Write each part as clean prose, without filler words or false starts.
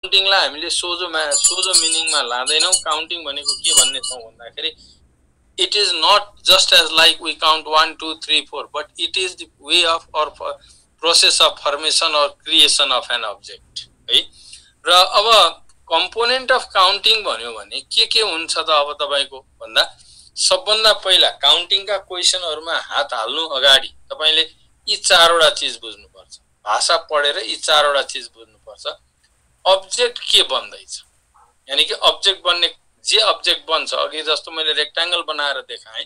काउन्टिङलाई हामीले सोझो मिनिङमा लादैनौं। काउन्टिङ भनेको के भन्ने छौं भन्दाखेरि it is not just as like we count 1 2 3 4 but it is the way of or process of formation or creation of an object है। र अब कम्पोनेन्ट अफ काउन्टिङ भन्यो भने के हुन्छ त अब तपाईको भन्दा सबभन्दा पहिला काउन्टिङका क्वेशनहरुमा हात हाल्नु अगाडि तपाईले यी चारवटा चीज बुझ्नु पर्छ। भाषा पढेर यी चारवटा चीज बुझ्नु पर्छ। अब्जेक्ट के बन्दैछ, यानी कि अब्जेक्ट बन्ने जे अब्जेक्ट बन्छ, अघि जस्तो मैले रेक्टेंगल बनाएर देखाएँ,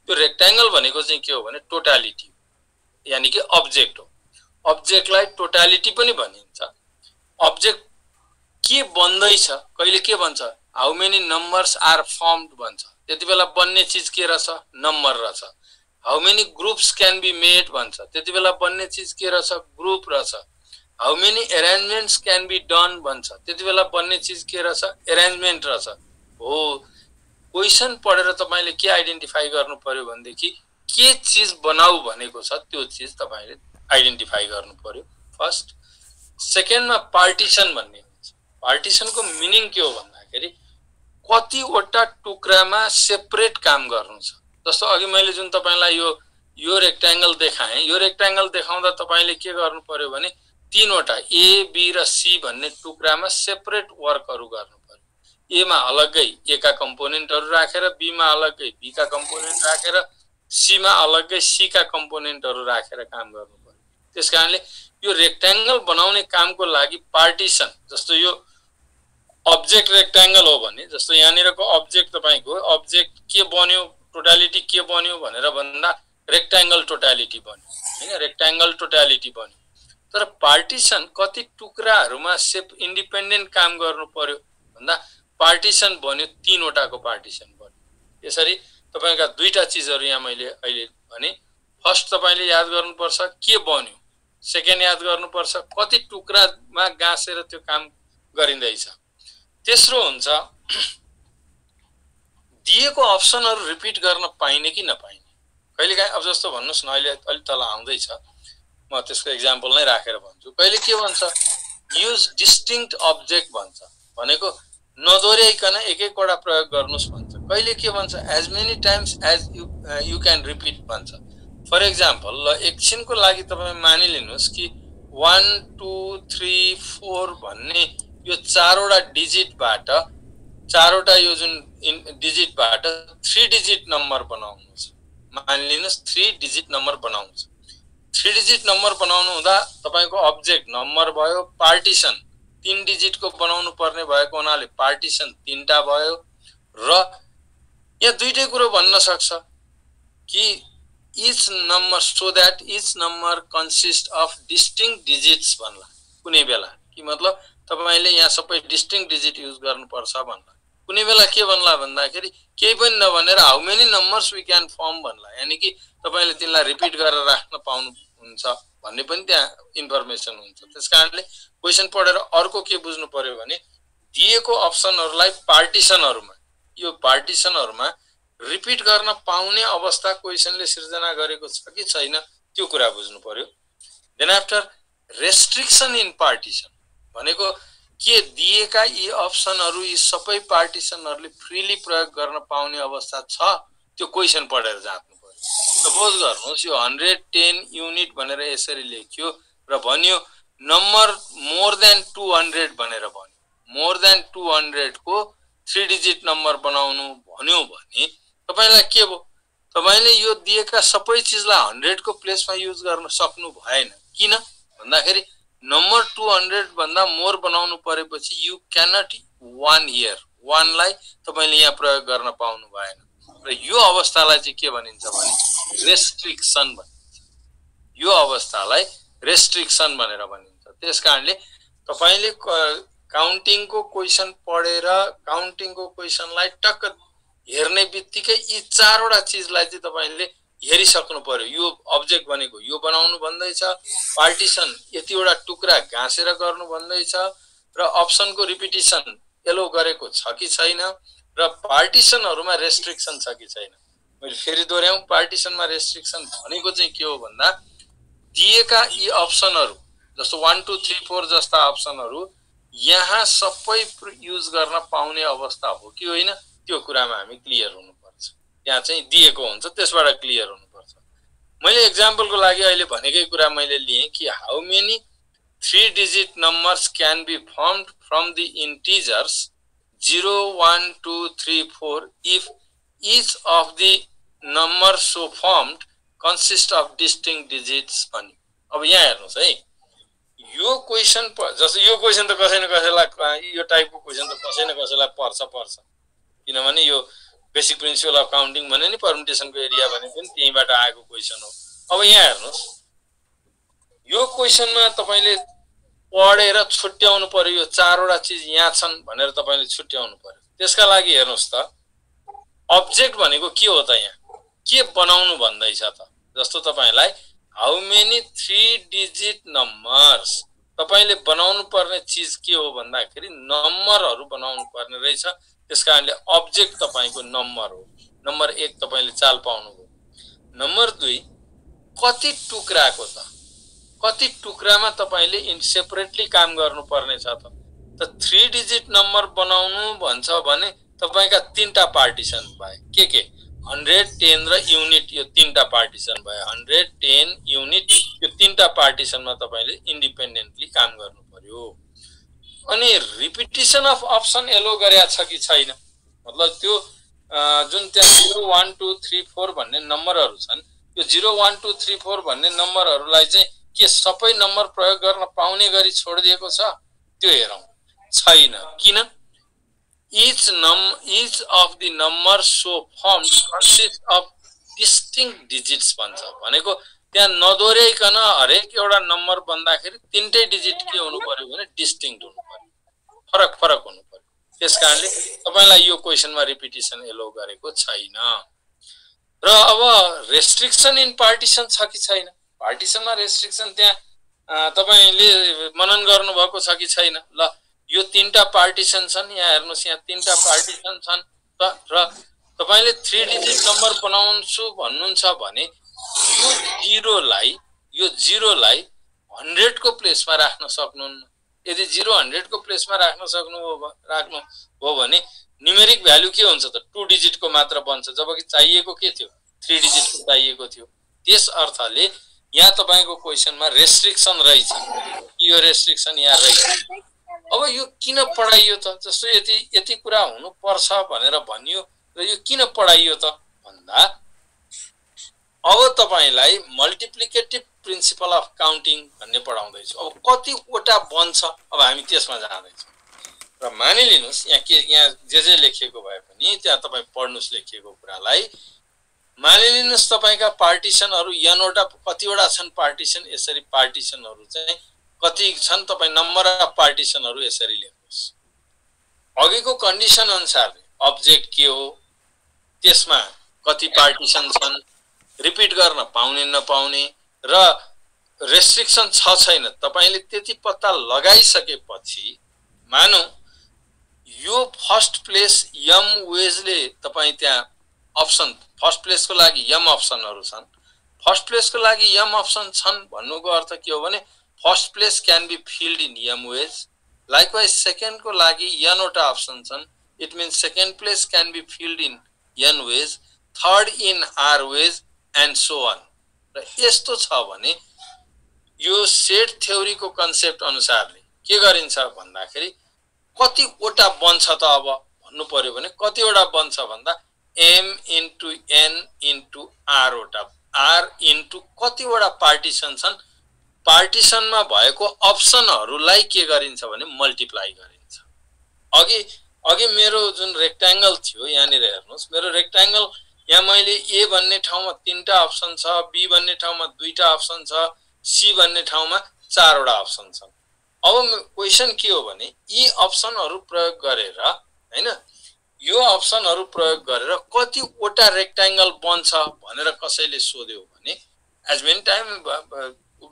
त्यो रेक्टेंगल भनेको चाहिँ के हो भने टोटालिटी हो, यानी कि अब्जेक्ट हो। अब्जेक्टलाई टोटालिटी पनि भनिन्छ। अब्जेक्ट के बन्दैछ, कहिले के बन्छ, how many numbers are formed भन्छ, त्यतिबेला बन्ने चीज के रहेछ, नम्बर रहेछ। How many groups can be made भन्छ, त्यतिबेला बन्ने चीज के रहेछ, ग्रुप रहेछ। How many arrangements can be done भन्छ, त्यतिबेला बन्ने चीज के रहेछ, अरेन्जमेन्ट रहेछ। हो, क्वेशन पढेर तपाईले के आइडेन्टिफाई गर्नु पर्यो भनेदेखि के चीज बनाऊ भनेको छ त्यो चीज तपाईले आइडेन्टिफाई गर्नु पर्यो फर्स्ट। सेकेन्डमा पार्टिसन भन्ने हुन्छ। पार्टिसनको मिनिङ के हो भन्दाखेरि कतिवटा टुक्रामा सेपरेट काम गर्नु छ। जस्तो अघि मैले जुन तपाईलाई यो रेक्टेंगल देखाएँ, यो रेक्टेंगल देखाउँदा तपाईले के गर्नु पर्यो भने तीनवटा ए बी र सी भन्ने टुक्रामा सेपरेट वर्कहरु गर्नु पर्यो। ए मा अलग्गै ए का कम्पोनेन्टहरु राखेर, बी मा अलग्गै बी का कम्पोनेन्ट राखेर, सी मा अलग्गै सी का कम्पोनेन्टहरु राखेर काम गर्नु पर्यो। त्यसकारणले यो रेक्टेंगल बनाउने कामको लागि पार्टिसन, जस्तो यो अब्जेक्ट रेक्टेंगल हो भने जस्तो यहाँनिरको अब्जेक्ट तपाईको अब्जेक्ट के बन्यो, टोटालिटी के बन्यो भनेर भन्दा रेक्टेंगल टोटालिटी बन्यो हैन, रेक्टेंगल टोटालिटी बन्यो। तर पार्टिसन कति टुक्राहरुमा सेप इन्डिपेन्डेन्ट काम गर्नु पर्यो भन्दा पार्टिसन बन्यो तीनवटाको पार्टिसन बन्यो। यसरी तपाईका दुईटा चीजहरु यहाँ मैले अहिले भने। फर्स्ट तपाईले याद गर्नुपर्छ के बन्यो, सेकेन्ड याद गर्नुपर्छ कति टुक्रामा गाँसेर त्यो काम गरिँदैछ। तेस्रो हुन्छ दिएको अप्सनहरु रिपिट गर्न पाइने कि नपाइने। कहिलेकाहीँ अब जस्तो भन्नुस् न, अहिले अलि तल आउँदैछ, म त्यसको एक्जाम्पल नै राखेर भन्छु। कहिले के भन्छ, युज डिस्टिंक्ट अब्जेक्ट भन्छ, भनेको नदोर्याइकन एक एकवटा प्रयोग गर्नुस् भन्छ। कहिले के भन्छ, as many times as you can repeat भन्छ। फर एक्जाम्पल ल एकछिनको लागि तपाई मानिलिनुस् कि 1 2 3 4 भन्ने यो चारवटा डिजिटबाट, चारवटा यो जुन डिजिटबाट 3 डिजिट नम्बर बनाउनु छ। मानिलिनुस् 3 डिजिट नम्बर बनाउनु छ। 3 डिजिट नम्बर बनाउनु हुँदा तपाईको अब्जेक्ट नम्बर भयो, पार्टिसन 3 डिजिटको बनाउनु पर्ने भएको हुनाले पार्टिसन 3टा भयो। र यहाँ दुईटै कुरो भन्न सक्छ कि each number so that each number consists of distinct digits भन्ला कुनै बेला, कि मतलब तपाईले यहाँ सबै डिस्टिंक्ट डिजिट युज गर्नुपर्छ भन्ला। कुनै बेला के भन्ला भन्दाखेरि केही पनि नभनेर how many numbers we can form भन्ला, यानी कि तपाईले तिनलाई रिपिट गरेर राख्न पाउनु हुन्छ भन्ने पनि त्यहाँ इन्फर्मेसन हुन्छ। त्यसकारणले क्वेशन पढेर अर्को के बुझ्नु पर्यो भने दिएको अप्सनहरुलाई पार्टिसनहरुमा, यो पार्टिसनहरुमा रिपिट गर्न पाउने अवस्था क्वेशनले सिर्जना गरेको छ कि छैन त्यो कुरा बुझ्नु पर्यो। Then after restriction in partition भनेको के दिएका यी अप्सनहरु यी सबै पार्टिसनहरुले फ्रीली प्रयोग गर्न पाउने अवस्था छ, त्यो क्वेशन पढेर जान्नु पर्यो। सपोज गर्नुस् यो 110 युनिट भनेर यसरी लेख्यो र भन्यो नम्बर मोर देन 200 भनेर भन्यो। मोर देन 200 को 3 डिजिट नम्बर बनाउनु भन्यो भने तपाईलाई के भयो, तपाईले यो दिएका सबै चीजलाई 100 को प्लेसमा युज गर्न सक्नु भएन। किन भन्दाखेरि नम्बर 200 भन्दा मोर बनाउनु परेपछि यु क्यान नट 1 हियर, 1 लाई तपाईले यहाँ प्रयोग गर्न पाउनु भएन। र यो अवस्थालाई चाहिँ के भनिन्छ भने रेस्ट्रिक्सन भनिन्छ। यो अवस्थालाई रेस्ट्रिक्सन भनेर भनिन्छ। त्यसकारणले तपाईले काउन्टिङको क्वेशन पढेर काउन्टिङको क्वेशनलाई टक्क हेर्ने बित्तिकै यी चारवटा चीजलाई चाहिँ तपाईले हेरिसक्नु पर्यो। यो अब्जेक्ट भनेको यो बनाउनु भन्दैछ, पार्टिसन यतिवटा टुक्रा गाँसेर गर्नु भन्दैछ, र अप्सनको रिपिटिसन एलो गरेको छ कि छैन, र पार्टिसनहरुमा रेस्ट्रिक्सन छ कि छैन। मैले फेरि दोहोर्याउँ, पार्टिसनमा रेस्ट्रिक्सन भनेको चाहिँ के हो भन्दा दिएका यी अप्सनहरु जस्तो 1 2 3 4 जस्ता अप्सनहरु यहाँ सबै युज गर्न पाउने अवस्था हो कि होइन त्यो कुरामा हामी क्लियर हुनुपर्छ। त्यहाँ चाहिँ दिएको हुन्छ, त्यसबाट क्लियर हुनुपर्छ। मैले एक्जाम्पलको लागि अहिले भनेकै कुरा मैले लिएँ कि how many 3 digit numbers can be formed from the integers 0, 1, 2, 3, 4 if each of the numbers so formed consist of distinct digits भन्यो। अब यहाँ हेर्नुस् है, यो क्वेशन जस्तो यो क्वेशन त कसै न कसैलाई, यो टाइपको क्वेशन त कसै न कसैलाई पर्छ किनभने यो बेसिक प्रिन्सिपल अफ काउन्टिङ भने नि परम्युटेसनको एरिया भनेको पनि त्यहीबाट आएको क्वेशन हो। अब यहाँ हेर्नुस्, यो क्वेशनमा तपाईले पढेर छुट्याउनु पर्यो, यो 4 वटा चीज यहाँ छन् भनेर तपाईले छुट्याउनु पर्यो। त्यसका लागि हेर्नुस् त अब्जेक्ट भनेको के हो त, यहाँ के बनाउनु भन्दैछ त। जस्तो तपाईलाई हाउ मेनी 3 digit numbers, तपाईले बनाउनु पर्ने चीज के हो भन्दाखेरि नम्बरहरु बनाउनु पर्ने रहेछ। त्यसकारणले अब्जेक्ट तपाईको नम्बर हो। नम्बर 1 तपाईले चाल पाउनुभयो। नम्बर 2 कति टुक्राको त, कति टुक्रामा तपाईले इन सेपरेटली काम गर्नुपर्ने छ त। 3 digit नम्बर बनाउनु भन्छ भने तपाईका 3टा पार्टिसन भए के 100, 10 र युनिट, यो 3टा पार्टिसन भए 100, 10, युनिट, यो 3टा पार्टिसनमा तपाईले इन्डिपेन्डेन्टली काम गर्नु पर्यो। अनि रिपिटिसन अफ अप्सन एलो गरेया छ कि छैन, मतलब त्यो जुन त्यहाँ 0, 1, 2, 3, 4 भन्ने नम्बरहरु छन्, यो 0, 1, 2, 3, 4 भन्ने नम्बरहरुलाई चाहिँ के सबै नम्बर प्रयोग गर्न पाउने गरी छोडिदिएको छ, त्यो हेरौं। छैन। किन? each of the numbers so formed consists of distinct digits भन्छ। भनेको त्यहाँ नदोर्याइकन हरेक एउटा नम्बर बन्दाखेरि 3टै डिजिट के हुनु पर्यो भने डिस्टिंक्ट हुनु पर्यो, फरक हुनु पर्यो। त्यसकारणले तपाईलाई यो क्वेशनमा रिपिटिसन एलो गरेको छैन। र अब रेस्ट्रिक्सन इन पार्टिसन छ कि छैन, पार्टिसनमा रेस्ट्रिक्सन त्यहाँ तपाईले मनन गर्नु भएको छ कि छैन। ल यो 3टा पार्टिसन छन्, यहाँ हेर्नुस्, यहाँ 3टा पार्टिसन छन् र तपाईले 3 डिजिट नम्बर बनाउँछु भन्नुहुन्छ भने यो 0 लाई 100 को प्लेसमा राख्न सक्नुहुन्न। यदि 0 100 को प्लेसमा राख्न हो भने न्यूमेरिक भ्यालु के हुन्छ त, 2 डिजिट को मात्र बन्छ, जबकि चाहिएको के थियो, 3 डिजिट को चाहिएको थियो। त्यस अर्थले यहाँ तपाईको क्वेशनमा रेस्ट्रिक्सन रहेछ, यो रेस्ट्रिक्सन यहाँ रहेछ। अब यो किन पढाइयो त, जस्तो यति कुरा हुनु पर्छ भनेर भनियो र यो किन पढाइयो त भन्दा अब तपाईलाई मल्टिप्लिकेटिभ प्रिन्सिपल अफ काउन्टिङ भन्ने पढाउँदै छु। अब कतिवटा बन्छ अब हामी त्यसमा जाँदै छौं। र मानिलिनुस् यहाँ जे लेखिएको भए पनि त्यहाँ तपाई पढ्नुस् लेखिएको कुरालाई। मानिलिनुस् तपाईका पार्टिसनहरु n वटा कतिवटा छन् पार्टिसन, यसरी पार्टिसनहरु चाहिँ कति छन् तपाई नम्बर अफ पार्टिसनहरु यसरी लेख्नुस्। अघिको कन्डिसन अनुसार अब्जेक्ट के हो, त्यसमा कति पार्टिसन छन्, रिपिट गर्न पाउने नपाउने र रेस्ट्रिक्सन छ छैन, तपाईले त्यति पत्ता लगाइसकेपछि मानौ यो फर्स्ट प्लेस m वेजले तपाई त्यहाँ अप्सन फर्स्ट प्लेसको लागि m अप्सनहरु छन्, फर्स्ट प्लेसको लागि m अप्सन छन् भन्नुको अर्थ के हो भने first place can be filled in m ways. Likewise second को लागि n वटा अप्सन छन्, it means second place can be filled in n ways, third in r ways and so on. र यस्तो छ भने यो सेट थ्योरी को कन्सेप्ट अनुसारले के गरिन्छ भन्दाखेरि कतिवटा बन्छ त अब भन्नु पर्यो भने कतिवटा बन्छ भन्दा m into n into r वटा, r into कतिवटा पार्टिसन छन्, पार्टिसनमा भएको अप्सनहरुलाई के गरिन्छ भने मल्टिप्लाई गरिन्छ। अघि मेरो जुन रेक्टेंगल थियो यहाँनिर हेर्नुस्, मेरो रेक्टेंगल यहाँ मैले a भन्ने ठाउँमा 3टा अप्सन छ, b भन्ने ठाउँमा 2टा अप्सन छ, c भन्ने ठाउँमा 4 वटा अप्सन छन्। अब क्वेशन के हो भने यी अप्सनहरु प्रयोग गरेर हैन, यो अप्सनहरु प्रयोग गरेर कतिवटा रेक्टेंगल बन्छ भनेर कसैले सोध्यो भने एज मेनी टाइम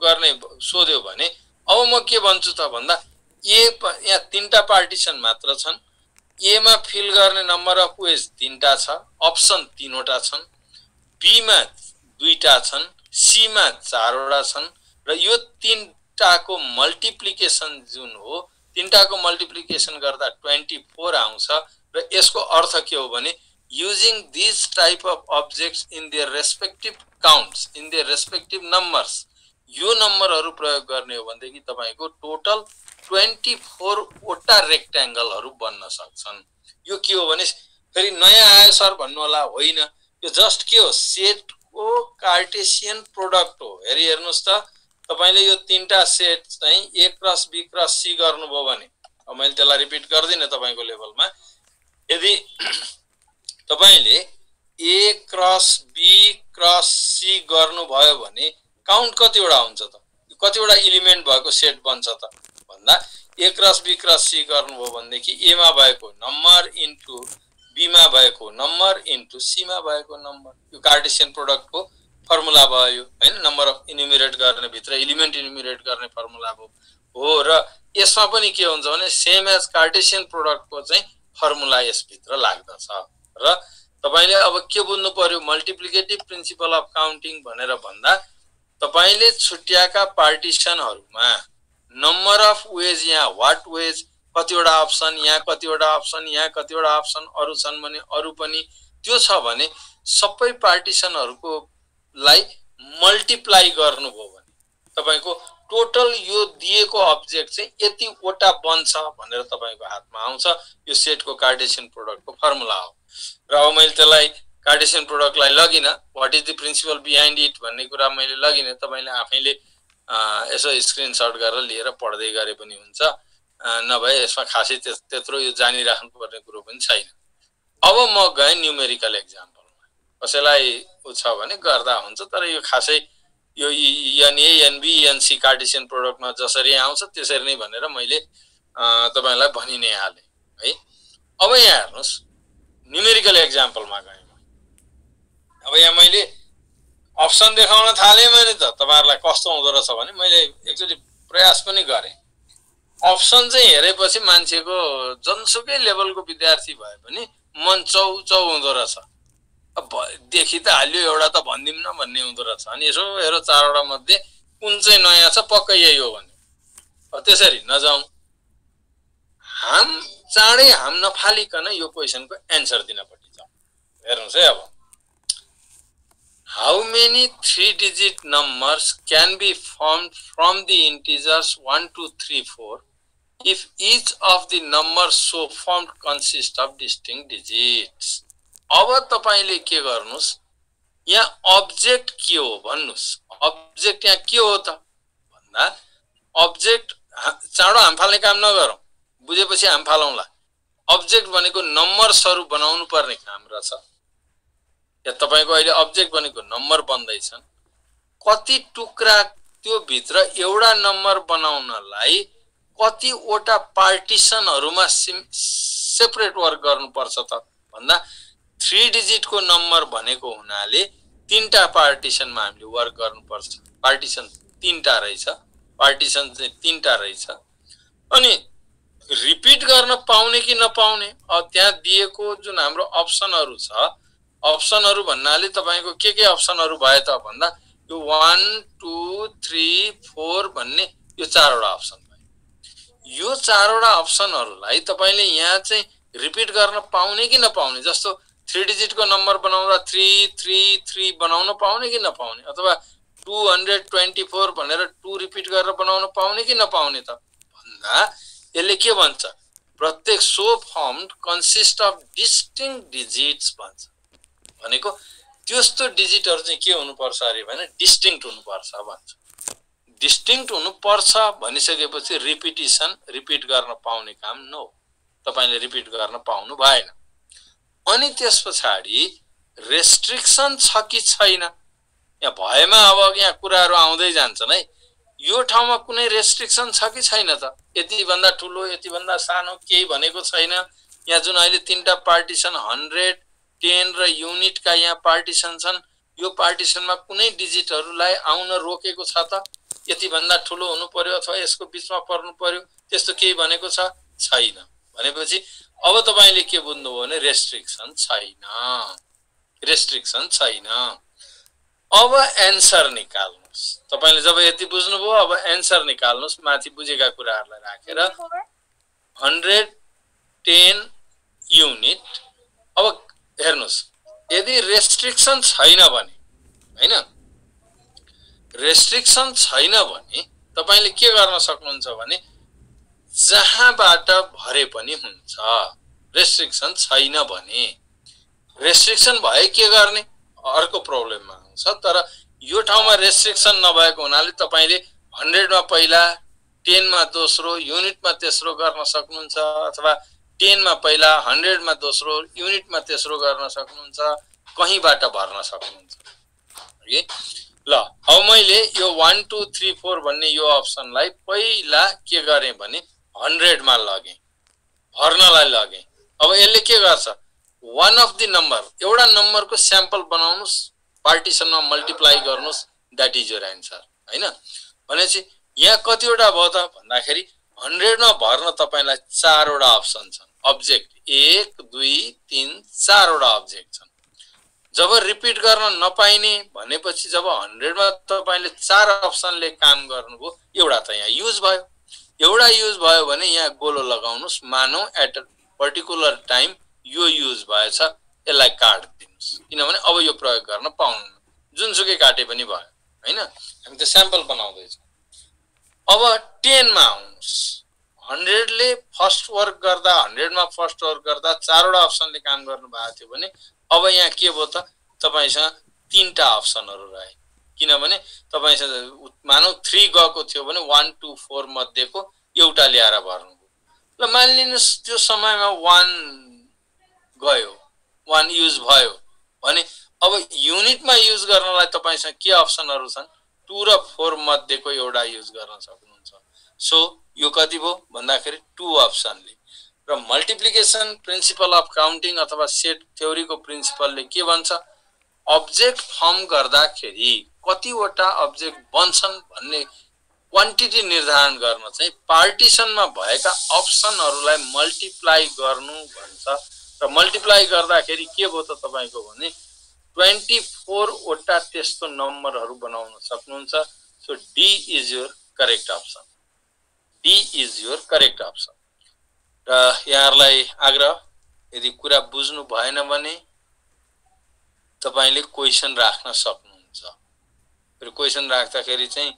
गर्ने सोध्यो भने अब म के भन्छु त भन्दा यहाँ 3टा पार्टिसन मात्र छन्, ए मा फिल गर्ने नम्बर अफ वेज 3टा छ, अप्सन 3 वटा छन्, बी मा 2टा छन्, सी मा 4 वटा छन् र यो 3टाको मल्टिप्लिकेसन जुन हो तीनटाको मल्टिप्लिकेसन गर्दा 24 आउँछ र यसको अर्थ के हो भने using these type of objects in their respective counts, in their respective numbers, यो नम्बरहरु प्रयोग गर्ने हो भनेदेखि तपाईको टोटल 24 वटा रेक्ट्याङ्गलहरु बन्न सक्छन्। यो के हो भने फेरि नयाँ आयो सर भन्नु होला, होइन, यो जस्ट के हो, सेटको कार्टेशियन प्रोडक्ट हो। हेर्नुस् त, तपाईले यो तीनटा सेट चाहिँ A cross B cross C गर्नुभयो भने, अब मैले त्यसलाई रिपिट गर्दिन तपाईको लेभलमा, यदि तपाईले A cross B cross C गर्नुभयो भने काउन्ट कतिवटा हुन्छ त, कतिवटा एलिमेन्ट भएको सेट बन्छ त भन्दा A cross B cross C गर्नुभयो भनेदेखि A मा भएको नम्बर इन्टु B मा भएको नम्बर इन्टु C मा भएको नम्बर, यो कार्टेशियन प्रोडक्टको फर्मुला भयो हैन। नम्बर अफ इन्युमरेट गर्ने भित्र एलिमेन्ट इन्युमरेट गर्ने फर्मुला हो र यसमा पनि के हुन्छ भने सेम एज कार्टेशियन प्रोडक्टको चाहिँ फर्मुला यस भित्र लाग्दछ। र तपाईले अब के बुझ्नु पर्यो, मल्टिप्लिकेटिभ प्रिन्सिपल अफ काउन्टिङ भनेर भन्दा तपाईले छुट्याएका पार्टिसनहरुमा नम्बर अफ वेज, यहाँ व्हाट वेज, कतिवटा अप्सन, यहाँ कतिवटा अप्सन, यहाँ कतिवटा अप्सन अरु छन् भने अरु पनि, त्यो छ भने सबै पार्टिसनहरुको लाई मल्टिप्लाई गर्नुभयो भने तपाईको टोटल यो दिएको अब्जेक्ट चाहिँ यति वटा बन्छ भनेर तपाईको हातमा आउँछ। यो सेटको कार्टेशियन प्रोडक्टको फर्मुला हो। र अब मैले त्यसलाई कार्टेशियन प्रोडक्टलाई लगिन, what is the principle behind it भन्ने कुरा मैले लगिन, तपाईले आफैले यसो स्क्रिनशट गरेर लिएर पढ्दै गरे पनि हुन्छ, नभए यसमा खासै त्यत्रो यो जानिराख्नु पर्ने कुरो पनि छैन। अब म गए न्यूमेरिकल एक्जाम्पलमा, कसैलाई छ भने गर्दा हुन्छ, तर यो खासै यो NA NB NC कार्टेशियन प्रोडक्टमा जसरी आउँछ त्यसरी नै भनेर मैले तपाईलाई भनि नै हाले है। अब यहाँ हेर्नुस्, न्यूमेरिकल एक्जाम्पलमा गए। अब यहाँ मैले अप्सन देखाउन थाले मैले त तपाईहरुलाई कस्तो हुँदो रहेछ भने मैले एकचोटी प्रयास पनि गरे। अप्सन चाहिँ हेरेपछि मान्छेको जनसुकै लेभलको विद्यार्थी भए पनि मन चौचौ हुँदो रहेछ। अब देखि त हाल्यो एउटा त भन्दिम न भन्ने हुँदो रहेछ। अनि यसो हेरो चारवटा मध्ये कुन चाहिँ नयाँ छ, पक्कै यही हो भने। अब त्यसरी नजाउँ, चाँडै हाम नफालिकन यो क्वेशनको एन्सर दिनपट्टि जाउँ। हेर्नुस् है, अब how many 3-digit numbers can be formed from the integers 1 2 3 4 if each of the numbers so formed consists of distinct digits? अब तपाईले के गर्नुस्, यहाँ अब्जेक्ट के हो भन्नुस्। अब्जेक्ट यहाँ के हो त भन्दा, अब्जेक्ट चाँडो हाम फाल्ने काम नगरौँ, बुझेपछि हाम फालौँला। अब्जेक्ट भनेको नम्बर्सहरु बनाउनु पर्ने काम रहेछ। या तपाईको अहिले अब्जेक्ट भनेको नम्बर बन्दैछन्, कति टुक्रा त्यो भित्र एउटा नम्बर बनाउनलाई कतिवटा पार्टिसनहरुमा सेपरेट वर्क गर्नुपर्छ त भन्दा 3 डिजिटको नम्बर भनेको हुनाले तीनटा पार्टिसनमा हामीले वर्क गर्नुपर्छ। पार्टिसन तीनटा रहेछ, पार्टिसन चाहिँ तीनटा रहेछ। अनि रिपिट गर्न पाउने कि नपाउने, अब त्यहाँ दिएको जुन हाम्रो अप्सनहरु छ, अप्सनहरु भन्नाले तपाईको के अप्सनहरु भए त भन्दा यो 1 2 3 4 भन्ने यो चारवटा अप्सन भयो। यो चारवटा अप्सनहरुलाई तपाईले यहाँ चाहिँ रिपिट गर्न पाउने कि नपाउने, जस्तो 3 डिजिटको नम्बर बनाउँदा 3 3 3 बनाउन पाउने कि नपाउने, अथवा 224 भनेर 2 रिपिट गरेर बनाउन पाउने कि नपाउने त भन्दा यसले के भन्छ, प्रत्येक so formed consist of distinct digits भन्छ। भनेको त्यस्तो डिजिटहरु चाहिँ के हुनुपर्छ अरे भने डिस्टिंक्ट हुनुपर्छ भन्छ। डिस्टिंक्ट हुनुपर्छ भनिसकेपछि रिपिटिसन, रिपिट गर्न पाउने काम न हो, तपाईले रिपिट गर्न पाउनु भएन। अनि त्यसपछि रेस्ट्रिक्सन छ कि छैन, यहाँ भएमा अब यहाँ कुराहरु आउँदै जान्छन् है। यो ठाउँमा कुनै रेस्ट्रिक्सन छ कि छैन त, यति भन्दा ठुलो यति भन्दा सानो केही भनेको छैन। यहाँ जुन अहिले तीनटा पार्टिसन 100 10 र युनिटका यहाँ पार्टिसन छन्, यो पार्टिसनमा कुनै डिजिटहरुलाई आउन रोकेको छ त, यति भन्दा ठुलो हुनु पर्यो अथवा यसको बीचमा पर्नु पर्यो, त्यस्तो केही भनेको छ छैन। भनेपछि अब तपाईले के बुझ्नुभयो भने रेस्ट्रिक्सन छैन, रेस्ट्रिक्सन छैन। अब एन्सर निकाल्नुस्। तपाईले जब यति बुझ्नुभयो, अब एन्सर निकाल्नुस् माथि बुझेका कुराहरुलाई राखेर। 110 युनिट। अब हेर्नुस्, यदि रेस्ट्रिक्सन छैन भने, हैन, रेस्ट्रिक्सन छैन भने तपाईले के गर्न सक्नुहुन्छ भने जहाँबाट भरे पनि हुन्छ। रेस्ट्रिक्सन छैन भने, रेस्ट्रिक्सन भए के गर्ने अर्को प्रब्लममा आउँछ। तर यो ठाउँमा रेस्ट्रिक्सन नभएको हुनाले तपाईले 100 मा पहिला, 10 मा दोस्रो, युनिट मा तेस्रो गर्न सक्नुहुन्छ, अथवा 10 मा पहिला, 100 मा दोस्रो, युनिट मा तेस्रो गर्न सक्नुहुन्छ, कहीँबाट भर्न सक्नुहुन्छ। ओके, ल अब मैले यो 1 2 3 4 भन्ने यो अप्सनलाई पहिला के गरे भने 100 मा लगे, भर्नलाई लगे। अब यसले के गर्छ, one of the number, एउटा नम्बरको स्याम्पल बनाउनुस्, पार्टिसनमा मल्टिप्लाई गर्नुस्, दैट इज योर आन्सर, हैन। भनेपछि यहाँ कतिवटा भयो त भन्दाखेरि 100 मा भर्न तपाईलाई 4 वटा अप्सन छन्। अब्जेक्ट 1 2 3 4 वटा अब्जेक्ट छन्। जब रिपिट गर्न नपाइने भनेपछि जब 100 मा तपाईले 4 अप्सनले काम गर्नुभयो, एउटा त यहाँ युज भयो। एउटा युज भयो भने यहाँ गोलो लगाउनुस्, मानौ एट अ पर्टिकुलर टाइम यो युज भएछ, यसलाई काट दिनुस्, किनभने अब यो प्रयोग गर्न पाउनुहुन्न। जुनसुकै काटे पनि भयो, हैन। हामी त स्याम्पल बनाउँदै छौं। अब 10 मा आउनुस्। 100 ले फर्स्ट वर्क गर्दा, 100 मा फर्स्ट वर्क गर्दा 4 वटा अप्सनले काम गर्नु भएको थियो भने अब यहाँ के भयो त, तपाईसँग 3 टा अप्सनहरु रहे। किनभने तपाईसँग मानौ 3 गएको थियो भने 1 2 4 मध्येको एउटा ल्याएर भर्नुभयो। ल मानिलिनुस् त्यो समयमा 1 गयो, 1 युज भयो भने अब युनिटमा युज गर्नलाई तपाईसँग के अप्सनहरु छन्, 2 र 4 मध्येको एउटा युज गर्न सक्नुहुन्छ। सो यो कति भयो भन्दाखेरि 2 अप्सनले। र मल्टिप्लिकेसन प्रिन्सिपल अफ काउन्टिङ अथवा सेट थ्योरीको प्रिन्सिपलले के भन्छ, अब्जेक्ट फर्म गर्दाखेरि कतिवटा अब्जेक्ट बन्छन् भन्ने क्वान्टिटी निर्धारण गर्न चाहिँ पार्टिसनमा भएका अप्सनहरुलाई मल्टिप्लाई गर्नु भन्छ। र मल्टिप्लाई गर्दाखेरि के भयो त तपाईको भने 24 वटा त्यस्तो नम्बरहरु बनाउन सक्नुहुन्छ। So D is your correct option, D is your correct option. र यहाँहरुलाई आग्रह, यदि कुरा बुझ्नु भएन भने तपाईले क्वेशन राख्न सक्नुहुन्छ। र क्वेशन राख्दाखेरि चाहिँ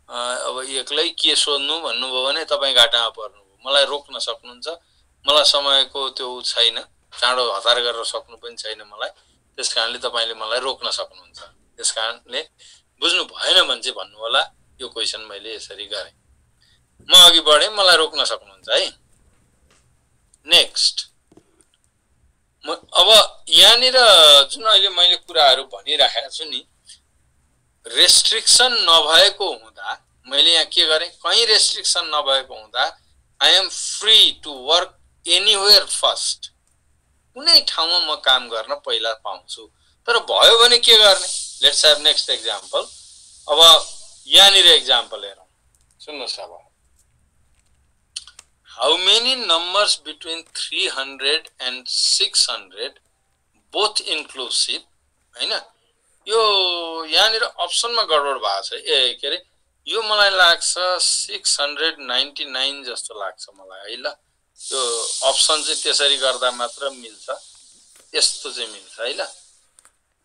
अब एक्लै के सोध्नु भन्नुभयो भने तपाई घाटामा पर्नुभयो। मलाई रोक्न सक्नुहुन्छ, मलाई समयको त्यो छैन, चाँडो हतार गरेर सक्नु पनि छैन मलाई। त्यसकारणले तपाईले मलाई रोक्न सक्नुहुन्छ। त्यसकारणले बुझ्नु भएन भने चाहिँ भन्नु होला, यो क्वेशन मैले यसरी गरे, म अघि बढे, मलाई रोक्न सक्नुहुन्छ है। नेक्स्ट, अब यहाँनिर जुन अहिले मैले कुराहरु भनिराखेको छु नि, रेस्ट्रिक्सन नभएको हुँदा मैले यहाँ के गरे, कहीं रेस्ट्रिक्सन नभएको हुँदा I am free to work anywhere first, कुनै ठाउँमा म काम गर्न पहिला पाउँछु। तर भयो भने के गर्ने, लेट्स हैव नेक्स्ट एक्जाम्पल। अब यहाँनिर एक्जाम्पल हेरौं, सुन्नुस्। अब how many numbers between 300 and 600 both inclusive, हैन। यो यहाँनिर अप्सनमा गडबड भएको छ। के रे, यो मलाई लाग्छ 699 जस्तो लाग्छ मलाई है। ल यो अप्सन चाहिँ त्यसरी गर्दा मात्र मिल्छ, यस्तो चाहिँ मिल्छ है। ल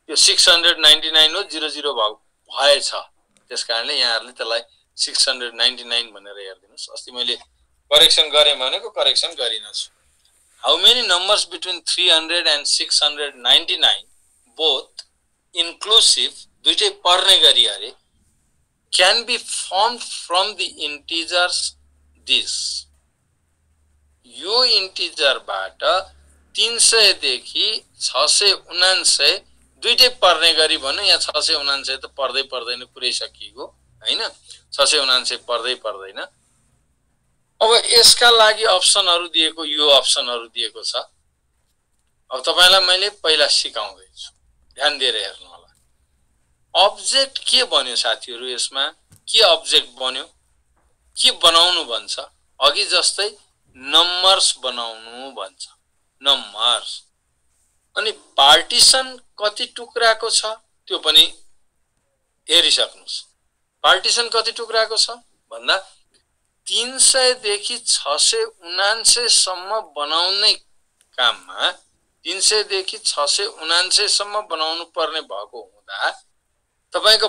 यो 699 हो, 00 भएछ। त्यसकारणले यहाँहरुले त्यसलाई 699 भनेर हेर्दिनुस्। अस्ति मैले करेक्सन गरे भनेको करेक्सन गरिनछु। How many numbers between 300 and 699 both inclusive, दुईटै पर्ने गरी are, can be formed from the integers this. यो इन्टिजरबाट 300 देखि 699 दुईटै पर्ने गरी भन्नु। यहाँ 699 त पर्दै पर्दैन, पुरै सकिएको हैन, 699 पर्दै पर्दैन। अब यसका लागि अप्सनहरु दिएको, यो अप्सनहरु दिएको छ। अब तपाईलाई मैले पहिला सिकाउँदै छु, ध्यान दिएर हेर्नु होला। अब्जेक्ट के बन्यो साथीहरु, यसमा के अब्जेक्ट बन्यो, के बनाउनु भन्छ, अघि जस्तै नम्बर्स बनाउनु भन्छ, नम्बर्स। अनि पार्टिसन कति टुक्राको छ त्यो पनि हेरिसक्नुस्। पार्टिसन कति टुक्राको छ भन्दा 300 देखि 679 सम्म बनाउने काममा 300 देखि 679 सम्म बनाउनु पर्ने भएको हुँदा तपाईको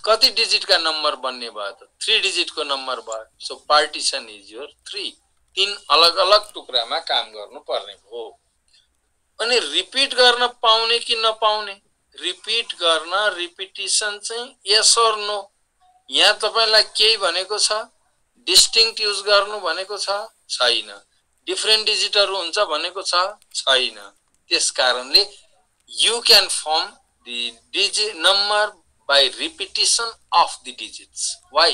कति डिजिटका नम्बर बन्ने भयो त 3 डिजिटको नम्बर भयो सो पार्टिसन इज योर 3 तीन अलग अलग टुक्रामा काम गर्नु पर्ने हो अनि रिपिट गर्न पाउने कि नपाउने रिपिट गर्न रिपिटिसन चाहिँ यस अर नो यहाँ तपाईलाई केही भनेको छ डिस्टिंक्ट युज गर्नु भनेको छ छैन डिफरेंट डिजिटहरु हुन्छ भनेको छ छैन त्यसकारणले you can form the digit number by repetition of the digits why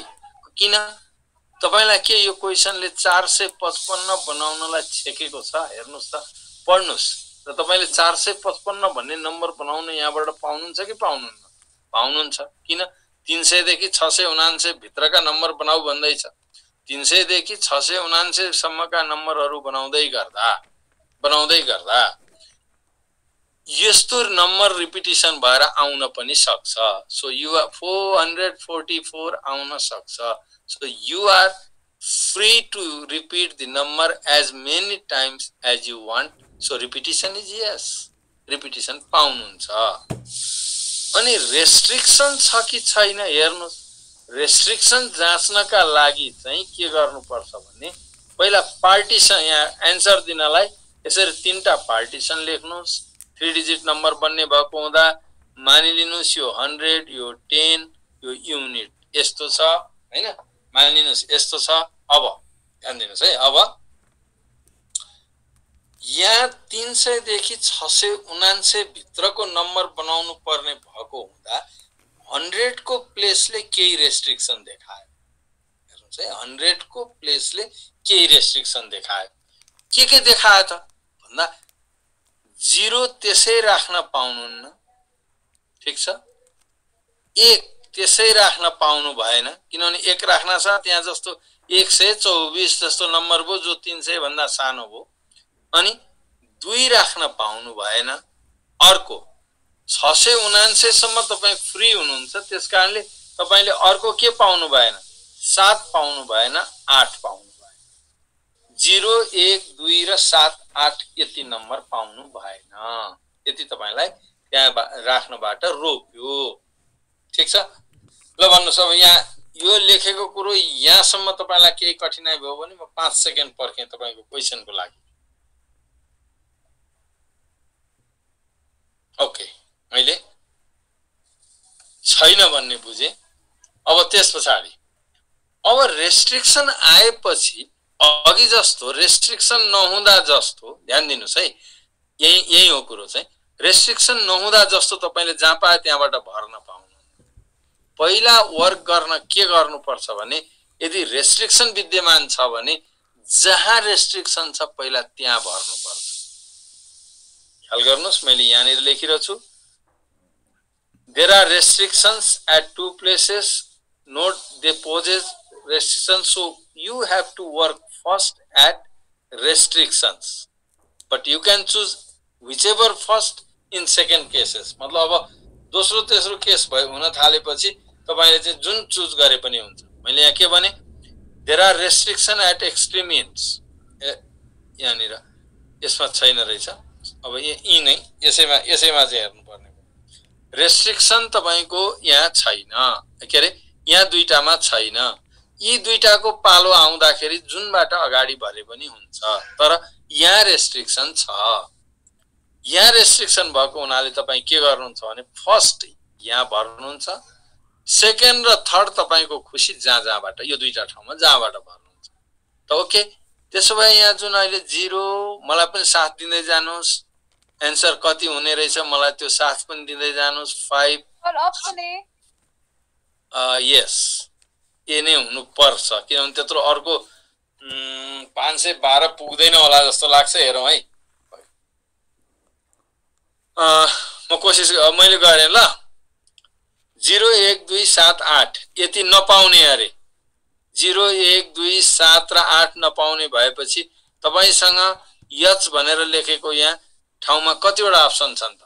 किन तपाईलाई के यो क्वेशनले 455 बनाउनलाई छेकेको छ हेर्नुस् त पढ्नुस् र तपाईले 455 भन्ने नम्बर बनाउन यहाँबाट पाउनुहुन्छ कि पाउनुहुन्न पाउनुहुन्छ किन 300 देखि 679 भित्रका नम्बर बनाऊ भन्दैछ 300 देखि 679 सम्मका नम्बरहरु बनाउँदै गर्दा यस्तो नम्बर रिपिटिसन भएर आउन पनि सक्छ सो यु आर 444 आउन सक्छ so you are free to repeat the number as many times as you want so repetition is yes repetition पाउनुहुन्छ अनि रेस्ट्रिक्सन छ कि छैन हेर्नुस् रेस्ट्रिक्सन जाँच्नका लागि चाहिँ के गर्नुपर्छ भने पहिला पार्टिसन यहाँ आन्सर दिनलाई यसरी तीनटा पार्टिसन लेख्नुस् 3 डिजिट नम्बर बन्ने भएको हुँदा मानिलिनुस् यो 100 यो 10 यो युनिट यस्तो छ हैन मानिलिनुस् यस्तो छ अब ध्यान दिनुस् है अब यहाँ 300 देखि 679 भित्रको नम्बर बनाउनु पर्ने भएको हुँदा 100 को प्लेसले केही रेस्ट्रिक्सन देखायो हेर्नुस् है 100 को प्लेसले केही रेस्ट्रिक्सन देखायो के देखायो त भन्दा 0 त्यसै राख्न पाउनुहुन्न ठीक छ 1 त्यसै राख्न पाउनु भएन किनभने 1 राख्न छ त्यहाँ जस्तो 124 जस्तो नम्बर भयो जो 300 भन्दा सानो भयो अनि 2 राख्न पाउनु भएन अर्को 679 सम्म तपाई फ्री हुनुहुन्छ त्यसकारणले तपाईले अर्को के पाउनु भएन 7 पाउनु भएन 8 पाउनु भएन 0 1 2 र 7 8 यति नम्बर पाउनु भएन यति तपाईलाई त्यहाँ राख्नबाट रोक्यो ठीक छ ल भन्नुस् अब यहाँ यो लेखेको कुरो यहाँसम्म तपाईलाई केही कठिनाइ भयो भने म 5 सेकेन्ड पर्खे तपाईको क्वेशनको लागि ओके मैले छैन भन्ने बुझे अब त्यसपछि अब रेस्ट्रिक्सन आएपछि अघि जस्तो रेस्ट्रिक्सन नहुँदा जस्तो ध्यान दिनुस् है यही हो कुरो चाहिँ रेस्ट्रिक्सन नहुँदा जस्तो तपाईले जहाँ पाए त्यहाँबाट भर्न पाउनु पहिला वर्क गर्न के गर्नुपर्छ भने यदि रेस्ट्रिक्सन विद्यमान छ भने जहाँ रेस्ट्रिक्सन छ पहिला त्यहाँ भर्नुपर्छ ख्याल गर्नुस् मैले यहाँनिर लेखिरहेको छु there are restrictions at 2 places note they poses restrictions so you have to work first at restrictions but you can choose whichever first in second cases मतलब अब दोस्रो तेस्रो केस भयो हुन थालेपछि तपाईले चाहिँ जुन चुज गरे पनि हुन्छ मैले यहाँ के भने there are restriction at extreme ends यहाँनिर यसमा छैन रहेछ अब यही नै यसैमा चाहिँ हेर्नु पर्ने रेस्ट्रिक्सन तपाईको यहाँ छैन के रे यहाँ दुईटामा छैन यी दुईटाको पालो आउँदाखेरि जुनबाट अगाडि भरे पनि हुन्छ तर यहाँ रेस्ट्रिक्सन छ यहाँ रेस्ट्रिक्सन भएको हुनाले तपाई के गर्नुहुन्छ भने फर्स्ट यहाँ भर्नुहुन्छ सेकेन्ड र थर्ड तपाईको खुसी जहाँबाट यो दुईटा ठाउँमा जहाँबाट भर्नुहुन्छ त ओके त्यसो भए यहाँ जुन अहिले 0 मलाई पनि साथ दिँदै जानुस् आन्सर कति हुने रहेछ मलाई त्यो साथ पनि दिँदै जानुस् 5 अप्सन ए यस ए नै हुनु पर्छ किनभने त्यत्रो अर्को 512 पुग्दैन होला जस्तो लाग्छ हेरौँ है म कोसिस मैले गरे ल 0 1 2 7 8 यति नपाउने अरे 0 1 2 7 र 8 नपाउने भएपछि तपाईसँग यच भनेर लेखेको यहाँ ठाउँमा कतिवटा अप्सन छन् त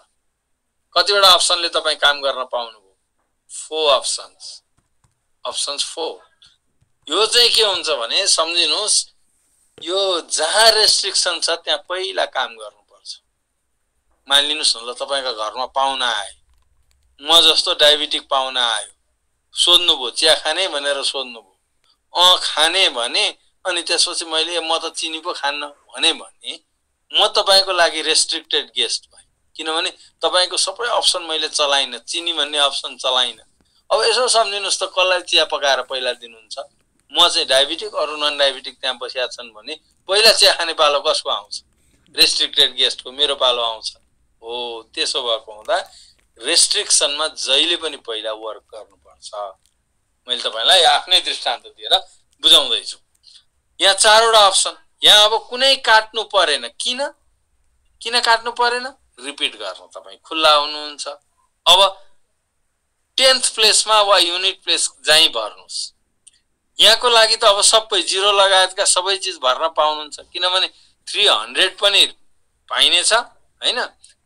कतिवटा अप्सनले तपाई काम गर्न पाउनु भयो 4 अप्सन्स 4 यो चाहिँ के हुन्छ भने सम्झिनुस् यो जहाँ रेस्ट्रिक्सन छ त्यहाँ पहिला काम गर्नुपर्छ। मानिलिनुस् न ल तपाईको घरमा पाहुना आए, म जस्तो डायबिटिक पाहुना आयो, सोध्नुभयो चिया खाने भनेर सोध्नुभयो, खाने भने अनि त्यसपछि मैले म त चिनी पो खान्न भने म तपाईको लागि रेस्ट्रिक्टेड गेस्ट भएँ, किनभने तपाईको सबै अप्सन मैले चलाइन, चिनी भन्ने अप्सन चलाइन। अब यसो सम्झिनुस् त कसलाई चिया पकाएर पहिला दिनुहुन्छ? म चाहिँ डायबिटिक, अरू नन डायबिटिक त्यहाँ बसिया छन् भने पहिला चिया खाने पालो कसको आउँछ? रेस्ट्रिक्टेड गेस्टको, मेरो पालो आउँछ। हो, त्यसो भएको हुँदा रेस्ट्रिक्सनमा जहिले पनि पहिला वर्क गर्नुपर्छ। मैले तपाईलाई आफ्नै दृष्टान्त दिएर बुझाउँदैछु। यहाँ 4 वटा अप्सन, यहाँ अब कुनै काट्नु परेन। किन काट्नु परेन? रिपिट गर्न तपाई खुल्ला हुनुहुन्छ। अब 10th प्लेसमा वा युनिट प्लेस जाइ भर्नुस्। यहाँको लागि त अब सबै 0 लगायतका सबै चीज भर्न पाउनुहुन्छ, किनभने 300 पनि पाइने छ हैन,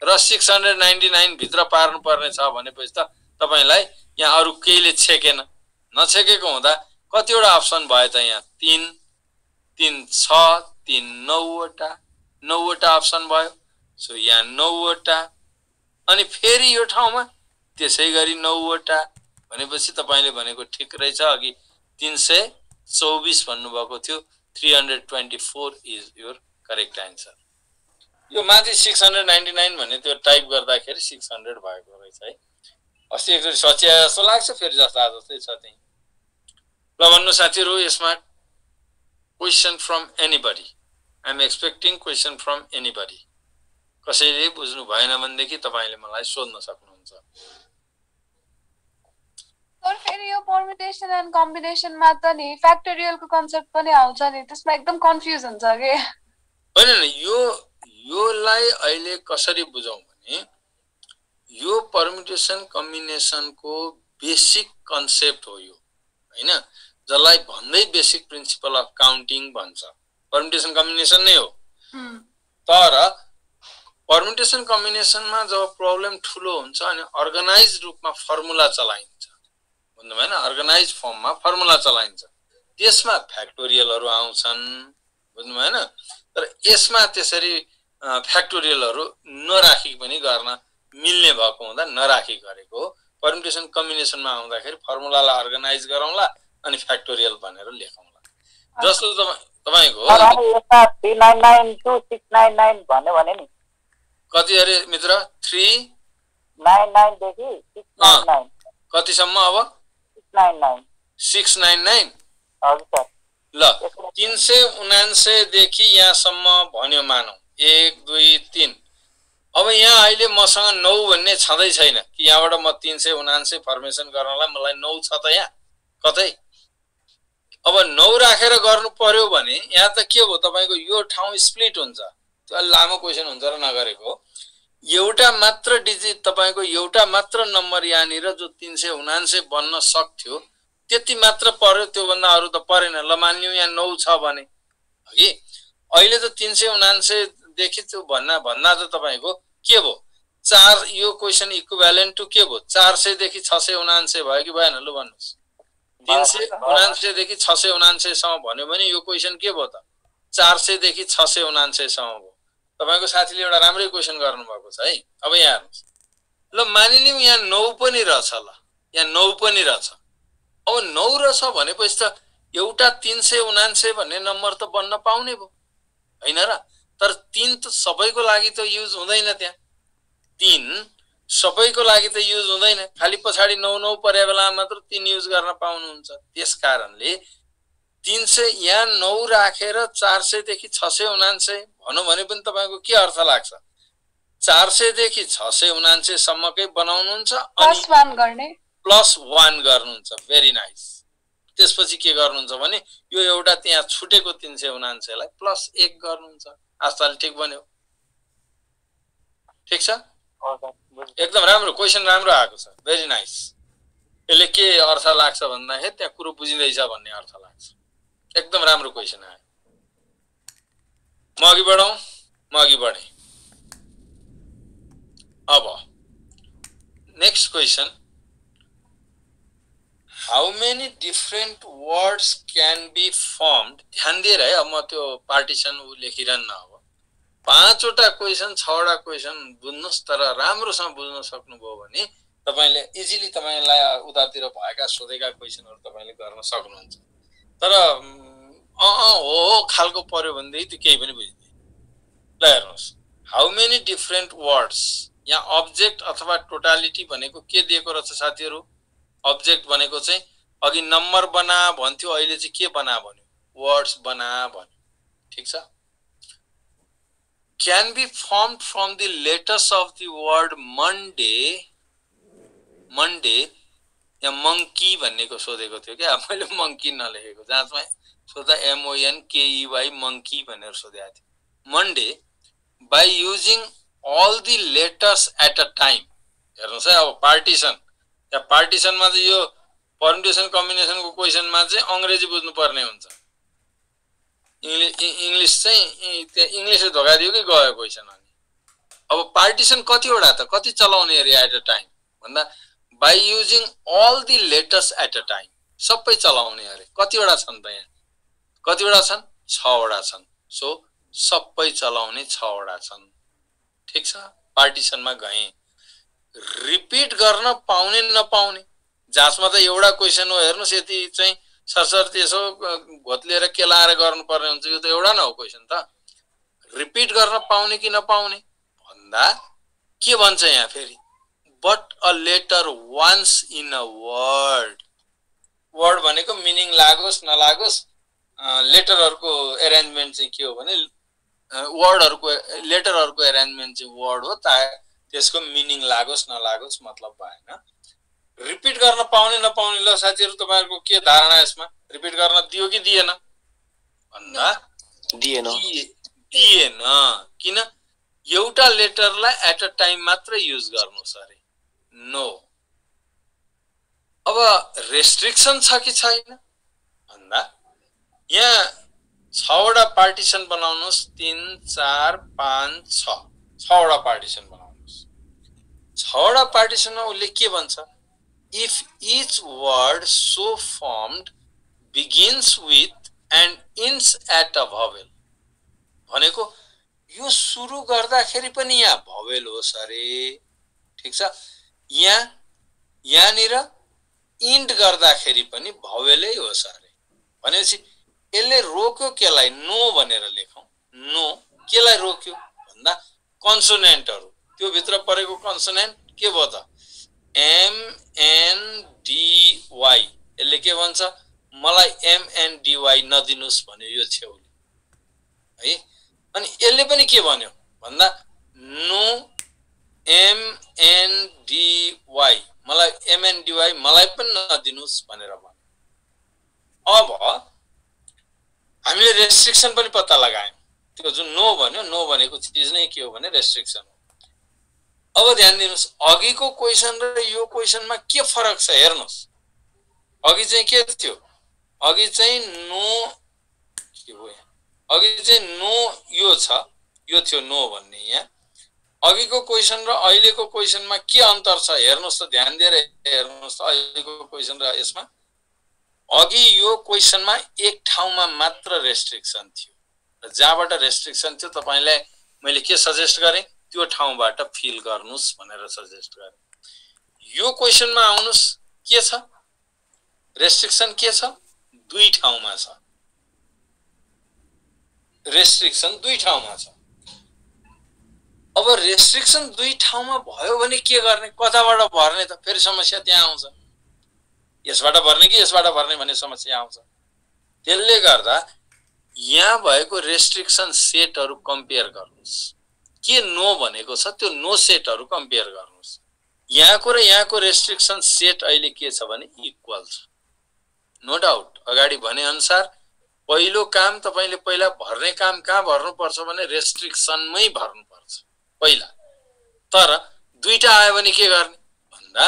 र 699 भित्र पार्नु पर्ने छ भनेपछि त तपाईलाई यहाँ अरु केहीले छेकेन। नछेकेको हुँदा कतिवटा अप्सन भयो त? यहाँ 3 6 3 9 वटा अप्सन भयो। सो यहाँ 9 वटा, अनि फेरि यो ठाउँमा त्यसै गरी 9 वटा भनेपछि तपाईले भनेको ठिक रहेछ। अघि 324 भन्नुभएको थियो, 324 इज योर करेक्ट आन्सर। यो माथि 699 भन्ने त्यो टाइप गर्दाखेरि 600 भएको रहेछ है। अस्ति एकचोटि सच्याए जस्तो लाग्छ, फेरि जस्ता जस्तै छ त्यही। ल भन्नु साथीहरु, यसमा question from anybody. I am expecting question from anybody. कसैले बुझ्नु भएन भनेदेखि तपाईले मलाई सोध्न सक्नुहुन्छ। सर फेरि यो परम्युटेसन एन्ड कम्बिनेसनमा त नि फ्याक्टोरियलको कन्सेप्ट पनि आउँछ नि, त्यसमा एकदम कन्फ्युज हुन्छ के? हैन हैन, योलाई अहिले कसरी बुझौं भने यो परम्युटेसन कम्बिनेसनको बेसिक कन्सेप्ट हो यो हैन, जसलाई भन्दै बेसिक प्रिन्सिपल अफ काउन्टिङ भन्छ। परम्युटेसन कम्बिनेसन नै हो। तर परम्युटेसन कम्बिनेसनमा जब प्रब्लम ठुलो हुन्छ अनि अर्गनाइज्ड रूपमा फर्मुला चलाइन्छ, भन्नु भएन, अर्गनाइज्ड फर्ममा फर्मुला चलाइन्छ, त्यसमा फ्याक्टोरियलहरु आउँछन्, बुझ्नु भएन। तर यसमा त्यसरी फ्याक्टोरियलहरु नराखी पनि गर्न मिल्ने भएको हुँदा नराखी गरेको। परम्युटेसन कम्बिनेसनमा आउँदाखेरि फर्मुलालाई अर्गनाइज गरौँला अनि फ्याक्टोरियल भनेर लेखौँला। जस्तो तपाईको 399 to 699 भन्यो भने नि कति अरे मित्र? 399 देखि 699 कतिसम्म? अब 699 699 हजुर सर। ल 379 देखि यहाँसम्म भन्यो मानौ, 1 2 3। अब यहाँ अहिले मसँग 9 भन्ने छँदै छैन कि यहाँबाट म 379 फर्मेसन गर्नलाई मलाई 9 छ त यहाँ कतै। अब 9 राखेर गर्नु पर्यो भने यहाँ त के हो, तपाईको यो ठाउँ स्प्लिट हुन्छ। त्यो लामो क्वेशन हुन्छ र नगरेको। एउटा मात्र डिजिट तपाईको एउटा मात्र नम्बर यहाँनिर जो 379 बन्न सक्थ्यो त्यति मात्र पर्यो, त्यो भन्दा अरु त परेन। ल मानिलियौ यहाँ 9 छ भने हगि अहिले त 379 देखि त्यो भन्दा त तपाईको के भो 4, यो क्वेशन इक्विभ्यालेन्ट टु के भो 400 देखि 679 भयो कि भएन? लु भन्नुस्। 379 देखि 679 सम्म भन्यो भने यो क्वेशन के भो त? 400 देखि 679 सम्म भो। तपाईको साथीले एउटा राम्रै क्वेशन गर्नु भएको छ है। अब यहाँ हेर्नुस्, ल मानिलियौ यहाँ 9 पनि रहेछ। ल यहाँ 9 पनि रहेछ। अब 9 रहेछ भनेपछि त एउटा 379 भन्ने नम्बर त बन्न पाउने भो हैन र? तर 3 त सबैको लागि त युज हुँदैन, त्यहाँ 3 सबैको लागि त युज हुँदैन, खाली पछाडी 9 9 परे बेला मात्र 3 युज गर्न पाउनुहुन्छ। त्यसकारणले 300 यहाँ 9 राखेर 400 देखि 679 भनौं भने पनि तपाईको के अर्थ लाग्छ? 400 देखि 679 सम्मकै बनाउनुहुन्छ अनि +1 गर्नुहुन्छ। Very nice. त्यसपछि के गर्नुहुन्छ भने यो एउटा त्यहाँ छुटेको 379 लाई +1 गर्नुहुन्छ। आजताले ठीक बन्यो? ठीक छ? एकदम राम्रो क्वेशन, राम्रो आएको छ। Very nice. यसले के अर्थ लाग्छ भन्दाखेरि त्यहाँ कुरो बुझिँदैछ भन्ने अर्थ लाग्छ। एकदम राम्रो क्वेशन आयो। म अघि बढौं? म अघि बढे। अब next question, how many different words can be formed, ध्यान दिएर है। अब म त्यो पार्टिसन लेखिरहन्न। अब 5 वटा क्वेसन 6 वटा क्वेसन बुझ्नुस्, तर राम्रोसँग बुझ्न सक्नुभयो भने तपाईले इजिली तपाईलाई उतातिर भएका सोधेका क्वेसनहरु तपाईले गर्न सक्नुहुन्छ। तर हो खालको पर्यो भनेदेखि त्यो केही पनि बुझ्दैन। ल हेर्नुस्, हाउ मेनी डिफरेंट वर्ड्स, यहाँ अब्जेक्ट अथवा टोटालिटी भनेको के दिएको रहेछ साथीहरु? अब्जेक्ट भनेको चाहिँ अघि नम्बर बना भन्थ्यो, अहिले चाहिँ के बना भन्यो? वर्ड्स बना भन्यो। ठीक छ। Can be formed from the letters of the word Monday. Monday yeah monkey भन्नेको सोधेको थियो क्या, मैले monkey नलेखेको, जाँचमा सोध्दा MONKEY monkey भनेर सोधेको थियो। Monday by using all the letters at a time। हेर्नुस् है, अब पार्टिसन या पार्टिसनमा चाहिँ यो परम्युटेसन कम्बिनेसनको क्वेसनमा चाहिँ अंग्रेजी बुझ्नु पर्ने हुन्छ। इंग्लिश चाहिँ त्यो इंग्लिशले धोका दियो कि गयो क्वेसन। अनि अब पार्टिसन कतिवटा त कति चलाउने अरे एट अ टाइम भन्दा by using all the letters at a time, सबै चलाउने अरे। कतिवटा छन् त यहाँ? कतिवटा छन्? 6 वटा छन्। सो सबै चलाउने 6 वटा छन्। ठीक छ। पार्टिसनमा गए। रिपिट गर्न पाउने नपाउने, जाँचमा त एउटा क्वेसन हो। हेर्नुस्, यति चाहिँ सरसर्ती यसो घोत्लिएर केलाएर गर्नुपर्ने हुन्छ। यो त एउटा न हो क्वेसन त। रिपिट गर्न पाउने कि नपाउने भन्दा के भन्छ यहाँ फेरि? But a letter once in a word. Word भनेको मिनिङ लागोस् नलागोस्, लेटरहरुको एरेन्जमेन्ट चाहिँ के हो भने वर्डहरुको लेटरहरुको एरेन्जमेन्ट चाहिँ वर्ड हो, त्यसको मिनिङ लागोस् नलागोस् मतलब भएन। रिपिट गर्न पाउने नपाउने, ल साथीहरु तपाईहरुको के धारणा यसमा? रिपिट गर्न दियो कि दिएन भन्दा दिएन। दिएन। किन? एउटा लेटरलाई एट अ टाइम मात्र युज गर्नुस् अरे। नो। अब रेस्ट्रिक्सन छ कि छैन भन्दा यहाँ 6 वटा पार्टिसन बनाउनुस्। 3 4 5 6 6 वटा पार्टिसन बनाउनुस्। 6 वटा पार्टिसनमा उले के भन्छ? If each word so formed begins with and ends at a vowel, भनेको यो सुरु गर्दाखेरि पनि यहाँ भवेल होस् अरे। ठीक छ। यहाँनिर इन्ड गर्दाखेरि पनि भवेलै होस् अरे। भनेपछि यसले रोक्यो केलाई? नो भनेर लेखौं। नो केलाई रोक्यो भन्दा कन्सोनेन्टहरु, त्यो भित्र परेको कन्सोनेन्ट के भयो त? MNDY। यसले के भन्छ? मलाई MNDY नदिनुस् भन्यो यो छेउले है। अनि यसले पनि के भन्यो भन्दा नो MNDY, मलाई MNDY मलाई पनि नदिनुस् भनेर भन्यो। अब हामीले रेस्ट्रिक्सन पनि पत्ता लगायौं। त्यो जुन नो भन्यो, नो भनेको चीज नै के हो भने रेस्ट्रिक्सन हो। अब ध्यान दिनुस्, अघिको क्वेसन र यो क्वेसनमा के फरक छ हेर्नुस्। अघि चाहिँ के थियो? अघि चाहिँ नो के हो यहाँ? अघि चाहिँ नो यो छ, यो थियो नो भन्ने। यहाँ अघिको क्वेसन र अहिलेको क्वेसनमा के अन्तर छ हेर्नुस् त, ध्यान दिएर हेर्नुस्। अहिलेको क्वेसन र यसमा अघि यो क्वेसनमा एक ठाउँमा मात्र रेस्ट्रिक्सन थियो र जहाँबाट रेस्ट्रिक्सन थियो तपाईलाई मैले के सजेस्ट गरे? त्यो ठाउँबाट फिल गर्नुस् भनेर सजेस्ट गरे। यो क्वेसनमा आउनुस्, के छ? रेस्ट्रिक्सन के छ? 2 ठाउँमा छ। रेस्ट्रिक्सन 2 ठाउँमा छ। अब रेस्ट्रिक्सन 2 ठाउँमा भयो भने के गर्ने? कताबाट भर्ने त? फेरि समस्या त्यहाँ आउँछ। यसबाट भर्ने कि यसबाट भर्ने भन्ने समस्या आउँछ। त्यसले गर्दा यहाँ भएको रेस्ट्रिक्सन सेटहरु कम्पेयर गर्नुस्। के नो भनेको छ त्यो नो सेटहरु कम्पेयर गर्नुस्। यहाँको र यहाँको रेस्ट्रिक्सन सेट अहिले के छ भने इक्वल छ। नो डाउट अगाडि भने अनुसार पहिलो काम तपाईले पहिला भर्ने काम कहाँ भर्नुपर्छ भने रेस्ट्रिक्सनमै भर्नुपर्छ पहिला। तर दुईटा आयो भने के गर्ने भन्दा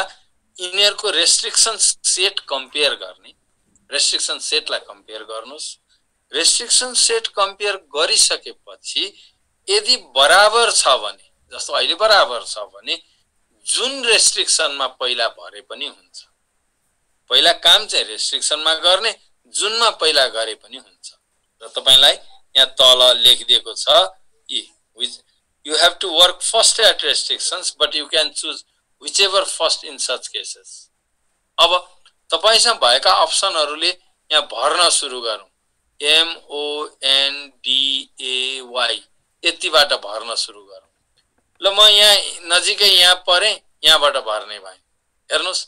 यिनीहरुको रेस्ट्रिक्सन सेट कम्पेयर गर्ने। रेस्ट्रिक्सन सेटलाई कम्पेयर गर्नुस्। रेस्ट्रिक्सन सेट कम्पेयर गरिसकेपछि यदि बराबर छ भने, जस्तो अहिले बराबर छ भने जुन रेस्ट्रिक्सनमा पहिला भरे पनि हुन्छ। पहिला काम चाहिँ रेस्ट्रिक्सनमा गर्ने, जुनमा पहिला गरे पनि हुन्छ। र तपाईलाई यहाँ तल लेखिदिएको छ you have to work first at restrictions but you can choose whichever first in such cases। अब तपाईसँग भएका अप्सनहरुले यहाँ भर्न सुरु गरौँ। MONDAY यतिबाट भर्न सुरु गरौँ। ल म यहाँ नजिकै यहाँ परे, यहाँबाट भर्ने भए। हेर्नुस्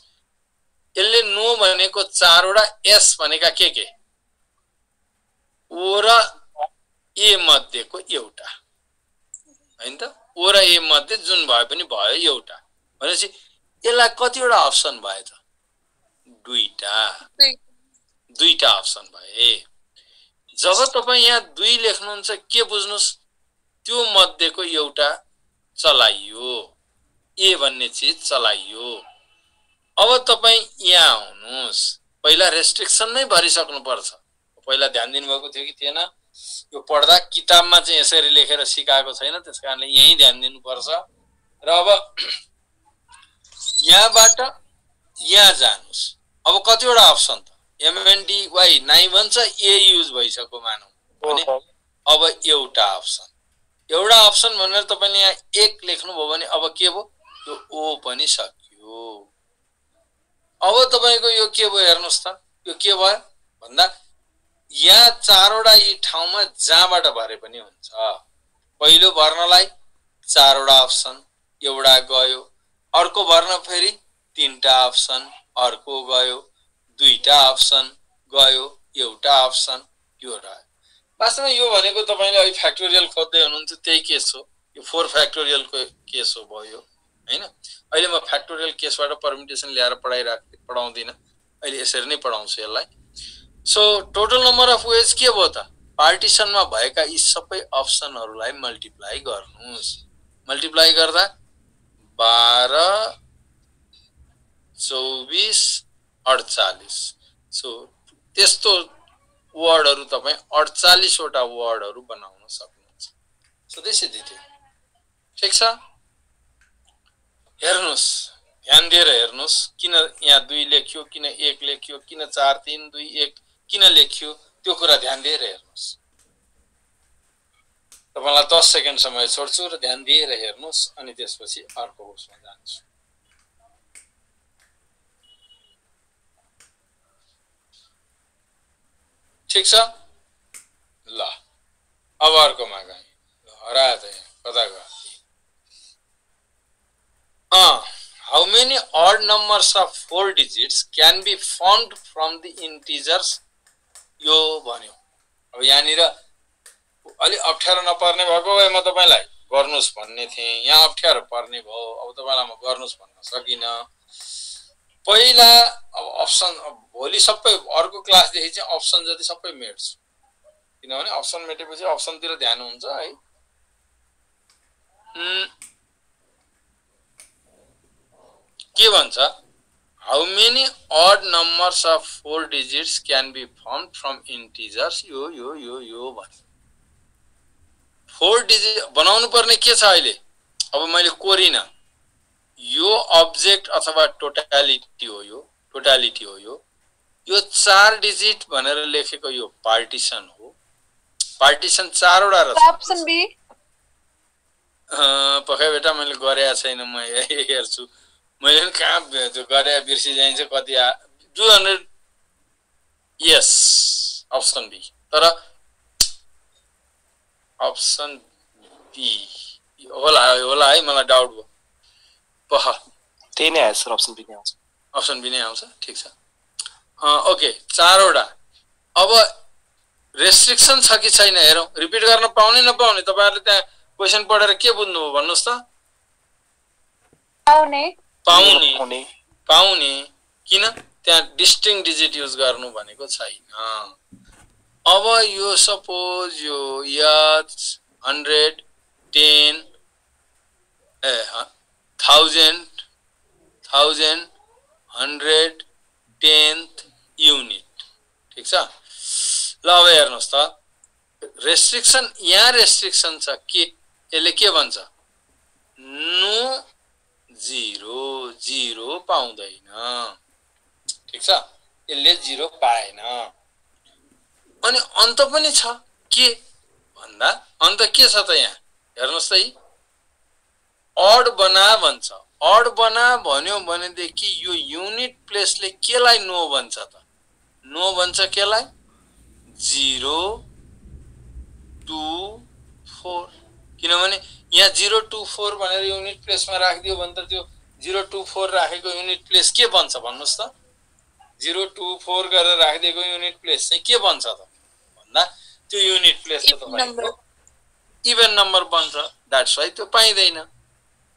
यसले नो भनेको 4 वटा, एस भनेका के ओ र ए मध्येको एउटा हैन त। ओ र ए मध्ये जुन भए पनि भयो एउटा भनेपछि यसलाई कतिवटा अप्सन भयो त? दुईटा अप्सन भए। जब तपाई यहाँ 2 लेख्नुहुन्छ के बुझ्नुस्, त्यो मध्येको एउटा चलाइयो, ए भन्ने चीज चलाइयो। अब तपाई यहाँ आउनुस्, पहिला रेस्ट्रिक्सनमै भरिसक्नु पर्छ। पहिला ध्यान दिनुभएको थियो कि थिएन? यो पढ्दा किताबमा चाहिँ यसरी लेखेर सिकाएको छैन, त्यसकारणले यही ध्यान दिनुपर्छ। र अब यहाँबाट यहाँ जानुस्। अब कतिवटा अप्सन त? MNDY नाइ भन्छ, ए युज भइसक्यो मानौ भने अब एउटा अप्सन भनेर तपाईले यहाँ 1 लेख्नुभयो भने अब के भयो? यो ओ पनि सकियो। अब तपाईको यो के भयो हेर्नुस् त, यो के भयो भन्दा यहाँ 4 वटा यी ठाउँमा जहाँबाट भरे पनि हुन्छ। पहिलो भर्नलाई 4 वटा अप्सन, एउटा गयो। अर्को भर्न फेरि 3टा अप्सन, अर्को गयो। 2टा अप्सन गयो, एउटा अप्सन, यो रह्यो। वास्तवमा यो भनेको तपाईले अहिले फ्याक्टोरियल खोज्दै हुनुहुन्छ, त्यही केस हो। यो 4 फ्याक्टोरियल को केस हो भयो हैन। अहिले म फ्याक्टोरियल केसबाट परम्युटेसन ल्याएर पढाउँदिन, अहिले यसरी नै पढाउँछु यसलाई। So total number of ways के भयो त? पार्टिसनमा भएका यी सबै अप्सनहरुलाई मल्टिप्लाई गर्नुस्। मल्टिप्लाई गर्दा 12 24 48। सो त्यस्तो वर्डहरु तपाई 48 वटा वर्डहरु बनाउन सक्नुहुन्छ। So this is it. ठीक छ? हेर्नुस्, ध्यान दिएर हेर्नुस्, किन यहाँ 2 लेख्यो, किन 1 लेख्यो, किन 4 3 2 1 किन लेख्यो, त्यो कुरा ध्यान दिएर हेर्नुस्। तपाईलाई 10 सेकेन्ड समय छोड्छु र ध्यान दिएर हेर्नुस्, अनि त्यसपछि अर्को उसमा जान्छु। ठीक छ? ल अब अर्कोमा गए। हराए त कता गयो? How many odd numbers of 4 digits can be formed from the integers? यो भन्यो। अब यहाँनिर अलि अप्ठ्यारो नपर्ने भएको भए म तपाईलाई गर्नुस् भन्ने थिए। यहाँ अप्ठ्यारो पर्ने भयो, अब तपाईलाई म गर्नुस् भन्न सकिन। पहिला अब अप्सन, भोलि सबै अर्को क्लासदेखि चाहिँ अप्सन जति सबै मेट्छु, किनभने अप्सन मेटेपछि अप्सनतिर ध्यान हुन्छ है। के भन्छ? How many odd numbers of 4 digits can be formed from integers? यो भन्छ। 4 डिजिट बनाउनु पर्ने के छ अहिले? अब मैले कोरिन। यो अब्जेक्ट अथवा टोटालिटी हो, यो 4 डिजिट भनेर लेखेको यो पार्टिसन हो। पार्टिसन 4 वटा रहेछ। Option B. पक्कै बेटा मैले गरेको छैन, म हेर्छु। मैले कहाँ त्यो गरे बिर्सी जाइन्छ कति 200। यस, अप्सन बी। तर अप्सन बी होला है, मलाई डाउट भयो। पह त्यही नै आयो सर, अप्सन बी नै आउँछ। अप्सन बी नै आउँछ। ठीक छ। ओके, 4 वटा। अब रेस्ट्रिक्सन छ कि छैन हेरौँ। रिपिट गर्न पाउने नपाउने? तपाईहरुले त्यहाँ क्वेशन पढेर के बुझ्नुभयो भन्नुस् त? पाउने। किन? त्यहाँ डिस्टिंक्ट डिजिट युज गर्नु भनेको छैन। अब यो सपोज यो 100 10 1000 100 10th युनिट। ठीक छ? ल अब हेर्नुस् त, रेस्ट्रिक्सन, यहाँ रेस्ट्रिक्सन छ के? यसले के भन्छ? नो 0 0 पाउँदैन। ठिक छ, यसले 0 पाएन। अनि अन्त पनि छ के भन्दा अन्त के छ त यहाँ हेर्नुस् त, अड बना भन्छ। अड बना भन्यो भनेदेखि यो युनिट प्लेसले केलाई नो भन्छ त? नो भन्छ केलाई 0 2 4, किनभने यहाँ 0 2 4 भनेर युनिट प्लेसमा राखिदियो भने त त्यो 0 2 4 राखेको युनिट प्लेस के बन्छ भन्नुस् त? 0 2 4 गरेर राखिदिएको युनिट प्लेस चाहिँ के बन्छ त भन्दा त्यो युनिट प्लेस त तपाईको इभन नम्बर बन्छ। द्याट्स वाइ त्यो पाइदैन।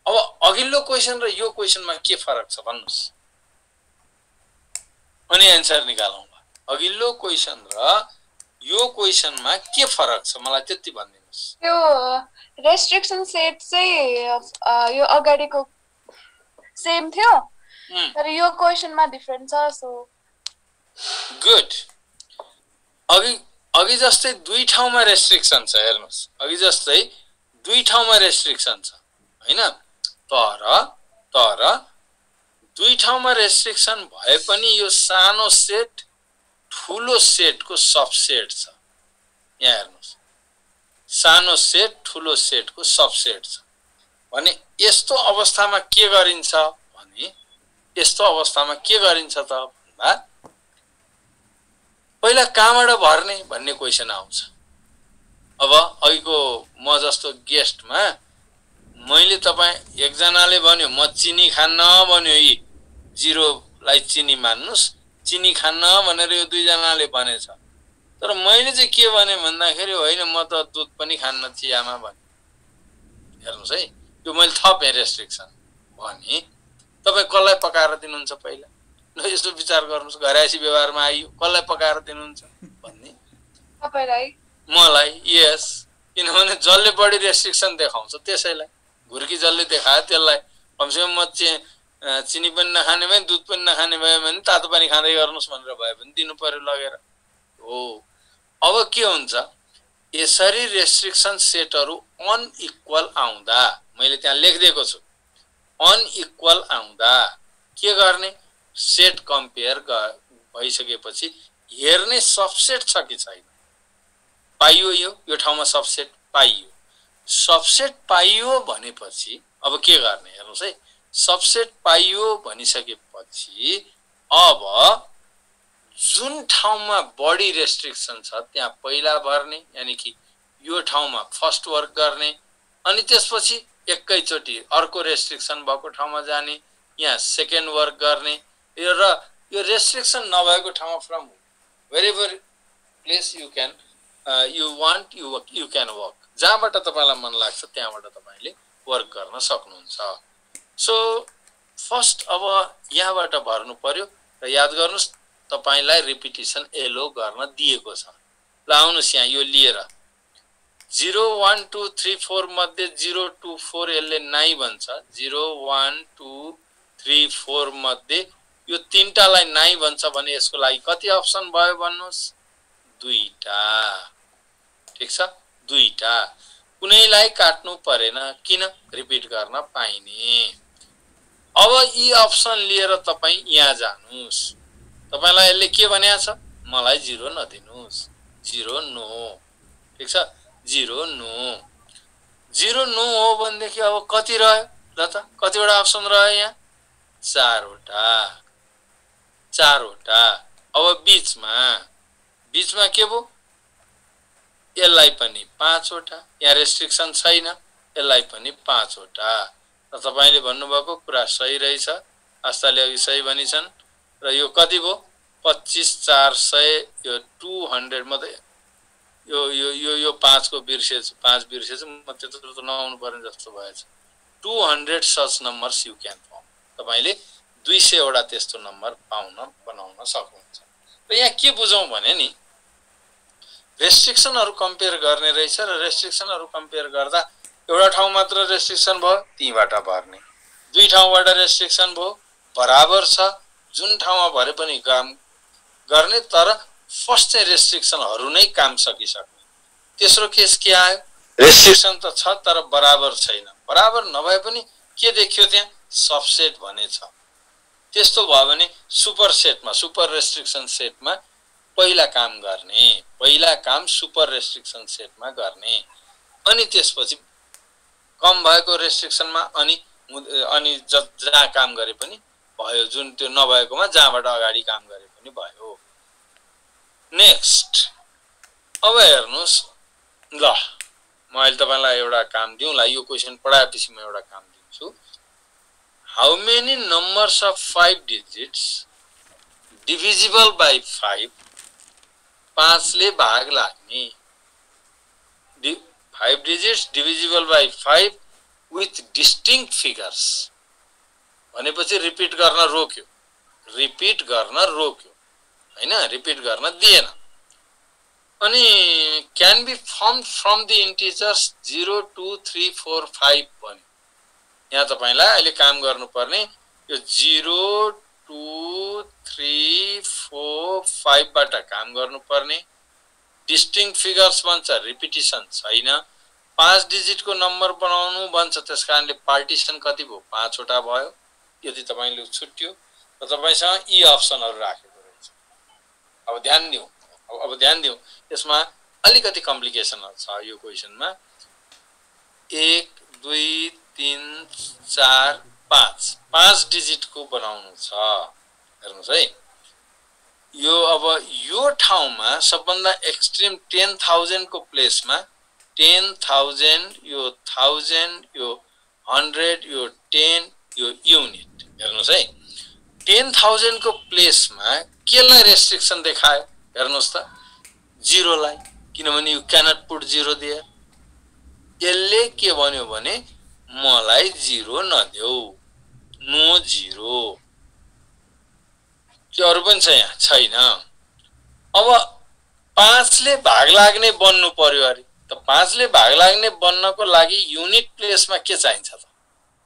अब अघिल्लो क्वेशन र यो क्वेशनमा के फरक छ भन्नुस्, अनि एन्सर निकालौँ। अघिल्लो क्वेशन र यो क्वेशनमा के फरक छ मलाई त्यति भनिदिनुस्। यो रेस्ट्रिक्सन सेट चाहिँ यो अगाडिको सेम थियो तर यो क्वेशनमा डिफरेन्ट छ। So good. अघि जस्तै दुई ठाउँमा रेस्ट्रिक्सन छ हेर्नुस्, अघि जस्तै दुई ठाउँमा रेस्ट्रिक्सन छ हैन, तर दुई ठाउँमा रेस्ट्रिक्सन भए पनि यो सानो सेट ठुलो सेटको सबसेट छ। यहाँ हेर्नुस्, सानो सेट ठुलो सेटको सबसेट छ भने यस्तो अवस्थामा के गरिन्छ भने, यस्तो अवस्थामा के गरिन्छ त भन्दा पहिला कहाँबाट भर्ने भन्ने क्वेशन आउँछ। अब अघिको म जस्तो गेस्टमा मैले तपाईँ एकजनाले भन्यो म चिनी खान्न भन्यो, यी 0 लाई चिनी मान्नुस्, चिनी खान्न भनेर यो दुईजनाले भनेछ। तर मैले चाहिँ के भने भन्दाखेरि होइन म त दुध पनि खान्न चियामा भने। हेर्नुस् है, यो मैले थपेँ रेस्ट्रिक्सन भने तपाईँ कसलाई पकाएर दिनुहुन्छ पहिला? ल यसो विचार गर्नुहोस्, घरायसी व्यवहारमा आइयो कसलाई पकाएर दिनुहुन्छ भन्ने? तपाईलाई। मलाई। यस, किनभने जसले बढी रेस्ट्रिक्सन देखाउँछ त्यसैलाई, घुर्की जसले देखायो त्यसलाई कमसेकम म चिनी पनि नखाने भए दुध पनि नखाने भयो भने तातो पानी खाँदै गर्नुहोस् भनेर भए पनि दिनु पर्यो लगेर हो। अब के हुन्छ, यसरी रेस्ट्रिक्सन सेटहरू अनइक्वल आउँदा, मैले त्यहाँ लेखिदिएको छु, अनइक्वल आउँदा के गर्ने? सेट कम्पेयर भइसकेपछि हेर्ने सबसेट छ कि छैन। पाइयो, यो ठाउँमा सबसेट पाइयो। सबसेट पाइयो भनेपछि अब के गर्ने हेर्नुस् है, सबसेट पाइयो भनिसकेपछि अब जुन ठाउँमा बढी रेस्ट्रिक्सन छ त्यहाँ पहिला भर्ने, यानी कि यो ठाउँमा फर्स्ट वर्क गर्ने, अनि त्यसपछि एकैचोटि अर्को रेस्ट्रिक्सन भएको ठाउँमा जाने, यहाँ सेकेन्ड वर्क गर्ने। र यो रेस्ट्रिक्सन नभएको ठाउँमा from वेरेभर place you can you want you can work, जहाँबाट तपाईँलाई मन लाग्छ त्यहाँबाट तपाईँले वर्क गर्न सक्नुहुन्छ। सो फर्स्ट अब यहाँबाट भर्नु पर्यो र याद गर्नुहोस् तपाईँलाई रिपिटिसन एलो गर्न दिएको छ। ल आउनुहोस् यहाँ यो लिएर 0 1 2 3 4 मध्ये 0 2 4 यसले नाइ भन्छ, 0 1 2 3 4 मध्ये यो तीनटालाई नाइ भन्छ भने यसको लागि कति अप्सन भयो भन्नुहोस्? दुईटा। ठिक छ, दुईटा। कुनैलाई काट्नु परेन, किन? रिपिट गर्न पाइने। अब यी अप्सन लिएर तपाईँ यहाँ जानुहोस्, तपाईँलाई यसले के भनेको छ? मलाई 0 नदिनुहोस्, 0 नो। ठिक छ, 0 नो। 0 नो हो भनेदेखि अब कति रह्यो ल त? कतिवटा अप्सन रह्यो यहाँ? 4 वटा। 4 वटा। अब बीचमा के भयो? यसलाई पनि 5 वटा। यहाँ रेस्ट्रिक्सन छैन, यसलाई पनि 5 वटा। र तपाईले भन्नुभएको कुरा सही रहेछ, आस्थाले अघि सही भनिछन्। र यो कति भयो? 25 400, यो 200 मध्ये यो यो यो यो 5 को बिर्सेछु, 5 बिर्सेछु, म त्यत्रो त नआउनु पर्ने जस्तो भएछ। 200 such numbers you can form. तपाईले 200 वटा त्यस्तो नम्बर बनाउन सक्नुहुन्छ। र यहाँ के बुझौं भने नि, रेस्ट्रिक्सनहरु कम्पेयर गर्ने रहेछ र रेस्ट्रिक्सनहरु कम्पेयर गर्दा एउटा ठाउँ मात्र रेस्ट्रिक्सन भयो, तीबाट भर्ने। दुई ठाउँबाट रेस्ट्रिक्सन भयो, बराबर छ, जुन ठाउँमा भरे पनि काम गर्ने, तर फर्स्ट चाहिँ रेस्ट्रिक्सनहरु नै काम सकिसक्ने। तेस्रो केस के आयो? रेस्ट्रिक्सन त छ तर बराबर छैन। बराबर नभए पनि के देखियो त्यहाँ? सबसेट भनेछ। त्यस्तो भयो भने सुपर रेस्ट्रिक्सन सेटमा पहिला काम गर्ने, पहिला काम सुपर रेस्ट्रिक्सन सेटमा गर्ने, अनि त्यसपछि कम भएको रेस्ट्रिक्सनमा अनि जहाँ काम गरे पनि भयो, जुन त्यो नभएकोमा जहाँबाट अगाडि काम गरे पनि भयो। नेक्स्ट अब हेर्नुस् ल, म अहिले तपाईलाई एउटा काम दिउँला, यो क्वेशन पढाएपछि म एउटा काम दिन्छु। How many numbers of 5 digits divisible by 5, 5 ले भाग लाग्ने, 5 digits divisible by 5 with distinct figures भनेपछि रिपिट गर्न रोक्यो हैन, रिपिट गर्न दिएन। अनि can be formed from the integers 0 2 3 4 5 भन्यो। यहाँ तपाईलाई अहिले काम गर्नुपर्ने यो 0 2 3 4 5 बाट काम गर्नुपर्ने। डिस्टिंक्ट फिगर्स भन्छ, रिपिटिसन छैन। 5 डिजिटको नम्बर बनाउनु भन्छ, त्यसकारणले पार्टिसन कति भयो? 5 वटा भयो। यदि तपाईले छुट्यो र तपाईसँग यी अप्सनहरु राखेको रहेछ। अब ध्यान दिऊ, यसमा अलिकति कम्प्लिकेसन छ यो क्वेशनमा। 1 2 3 4 5 डिजिटको बनाउनु छ। हेर्नुस् है, यो ठाउँमा सबभन्दा एक्सट्रिम 10,000 को प्लेसमा 10,000, यो 1000, यो 100, यो 10, यो युनिट। हेर्नुस् है, 10,000 को प्लेसमा केलाई रेस्ट्रिक्सन देखायो? हेर्नुस् त, 0 लाई, किनभने यु क्यानट पुट 0 दिए। यसले के भन्यो भने मलाई 0 नदेऊ, नो 0। त्यो अरु पनि छ, यहाँ छैन। अब 5 ले भाग लाग्ने बन्नु पर्यो अरे। त 5 ले भाग लाग्ने बन्नको लागि युनिट प्लेसमा के चाहिन्छ त?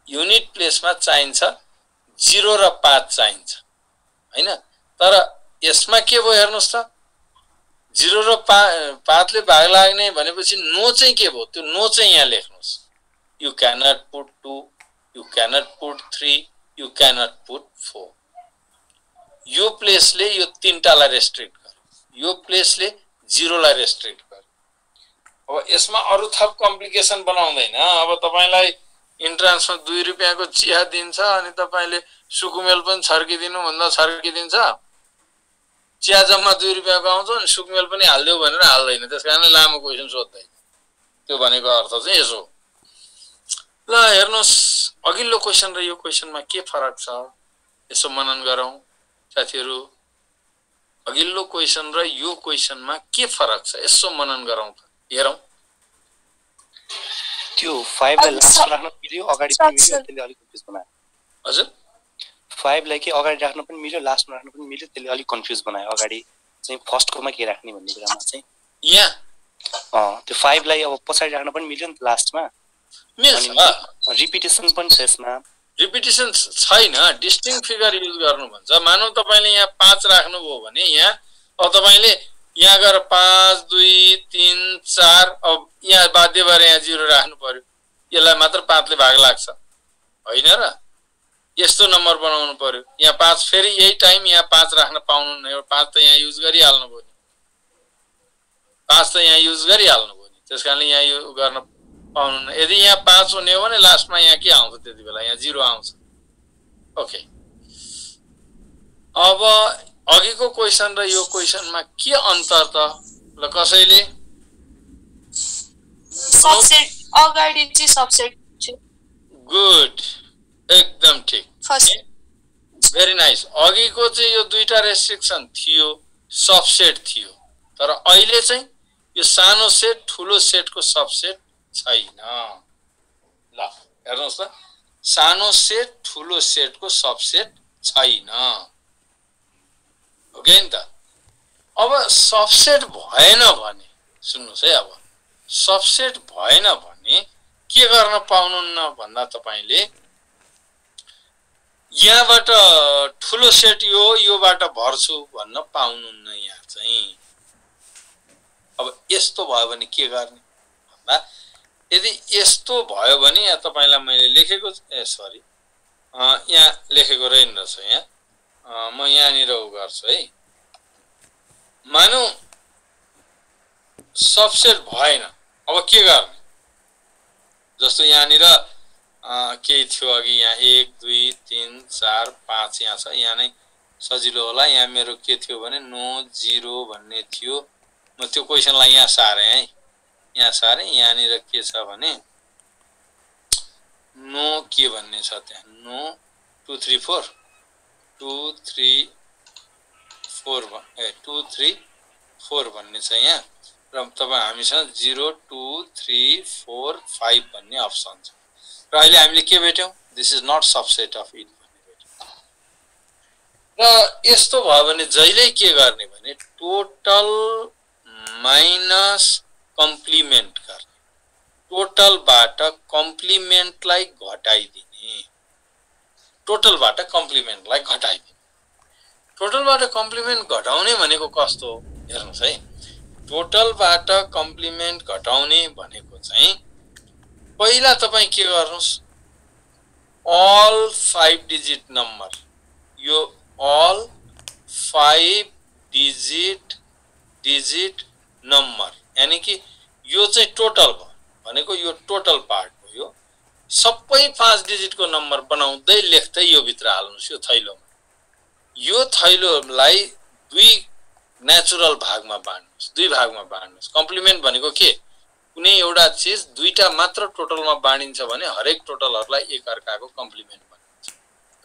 युनिट प्लेसमा चाहिन्छ 0 र 5 चाहिन्छ हैन। तर यसमा के भयो हेर्नुस् त, 0 र 5 ले भाग लाग्ने भनेपछि नो चाहिँ के भयो? त्यो नो चाहिँ यहाँ लेख्नुस्। You cannot put 2, you cannot put 3, you cannot put 4। यो प्लेसले यो तीनटालाई रेस्ट्रिक्ट गर्यो, यो प्लेसले 0 लाई रेस्ट्रिक्ट गर्यो। अब यसमा अरु थप कम्प्लिकेसन बनाउँदैन। अब तपाईलाई इन्ट्रान्समा 2 रुपैयाँको चिया दिन्छ अनि तपाईले सुकुमेल पनि छर्किदिनु भन्दा छर्किदिन्छ। चिया जम्मा 2 रुपैयाँको आउँछ अनि सुकुमेल पनि हाल्देऊ भनेर हाल्दैन। त्यसकारणले लामो क्वेशन सोध्दैन। त्यो भनेको अर्थ चाहिँ यसो। ल हेर्नुस्, अघिल्लो क्वेशन र यो क्वेशनमा के फरक छ यसो मनन गरौँ साथीहरु। अघिल्लो क्वेशन र यो क्वेशनमा के फरक छ यसो मनन गरौँ त, हेरौँ। त्यो 5 लाई लास्टमा राख्न मिल्यो, अगाडि पनि मिल्यो, त्यसले अलि कन्फ्युज बनायो। हजुर, 5 लाई के अगाडि राख्न पनि मिल्यो, लास्टमा राख्न पनि मिल्यो, त्यसले अलि कन्फ्युज बनायो। अगाडि चाहिँ फर्स्टकोमा के राख्ने भन्ने कुरामा चाहिँ यहाँ त्यो 5 लाई अब पछाडी राख्न पनि मिल्यो नि त, लास्टमा मिल्छ। रिपिटेसन पनि छ यसमा। रिपिटेसन छैन, डिस्टिंक्ट फिगर युज गर्नु भन्छ। मानौ तपाईले यहाँ 5 राख्नु भयो भने यहाँ अब तपाईले यहाँ गएर 5 2 3 4, अब यहाँ बाध्य भएर यहाँ 0 राख्नु पर्यो। यसलाई मात्र 5 ले भाग लाग्छ हैन र? यस्तो नम्बर बनाउनु पर्यो। यहाँ 5 फेरि यही टाइम यहाँ 5 राख्न पाउनु न। 5 त यहाँ युज गरिहाल्नु भयो नि, 5 त यहाँ युज गरिहाल्नु भयो नि। त्यसकारणले यहाँ यो गर्न पाउनु न। यदि यहाँ 5 हुने हो भने लास्टमा यहाँ के आउँछ? त्यतिबेला यहाँ 0 आउँछ। ओके, अब अघिको क्वेशन र यो क्वेशनमा के अन्तर त? ल कसैले सबसेट अगाडि चाहिँ सबसेट छ। गुड, एकदम ठीक, भेरी नाइस। अघिको चाहिँ यो दुईटा रेस्ट्रिक्सन थियो, सबसेट थियो। तर अहिले चाहिँ यो सानो सेट ठुलो सेटको सबसेट छैन। ल हेर्नुस् त, सानो सेट ठुलो सेटको सबसेट छैन। ओके नि त। अब सबसेट भएन भने सुन्नुस् है, अब सबसेट भएन भने के गर्न पाउनुहुन्न भन्दा तपाईले यहाँबाट ठुलो सेट योबाट भर्छु भन्न पाउनुहुन्न। यहाँ चाहिँ अब यस्तो भयो भने के गर्ने भन्दा, यदि यस्तो भयो भने यहाँ तपाईलाई मैले लेखेको यहाँ लेखेको रहेन रहेछ। यहाँ म यहाँनिर उ गर्छु है मानौ सबसेट भएन अब के गर्ने जस्तो यहाँनिर केही थियो अघि यहाँ 1 2 3 4 5 यहाँ छ यहाँ नै सजिलो होला यहाँ मेरो के थियो भने नो 0 भन्ने थियो म त्यो क्वेशनलाई यहाँ सारे है यहाँ सारे यहाँनिर के छ भने नो के भन्ने छ त्यहाँ नो 2 3 4 2 3 4 2 3 4 भन्ने छ यहाँ र तपाईं हामीसँग 0 2 3 4 5 भन्ने अप्सन छ र अहिले हामीले के भेट्यौं this is not subset of it भन्ने भेट्यौं र यस्तो भयो भने जहिले के गर्ने भने टोटल माइनस कम्प्लिमेन्ट गर्ने टोटलबाट कम्प्लिमेन्टलाई घटाइदिने टोटलबाट कम्प्लिमेन्टलाई घटाइदिने टोटलबाट कम्प्लिमेन्ट घटाउने भनेको कस्तो हेर्नुस् है टोटलबाट कम्प्लिमेन्ट घटाउने भनेको चाहिँ पहिला तपाई के गर्नुस् all 5 digit number यो all 5 digit number यानी कि यो चाहिँ टोटल भयो भनेको यो टोटल पार्ट हो यो सबै 5 डिजिट को नम्बर बनाउँदै लेख्दै यो भित्र हाल्नुस् यो थैलोमा यो थैलोलाई दुई नेचुरल भागमा बाँड्नुस् दुई भागमा बाँड्नुस् कम्प्लिमेन्ट भनेको के कुनै एउटा चीज दुईटा मात्र टोटलमा बाँडिन्छ भने हरेक टोटलहरुलाई एक अर्काको कम्प्लिमेन्ट भनिन्छ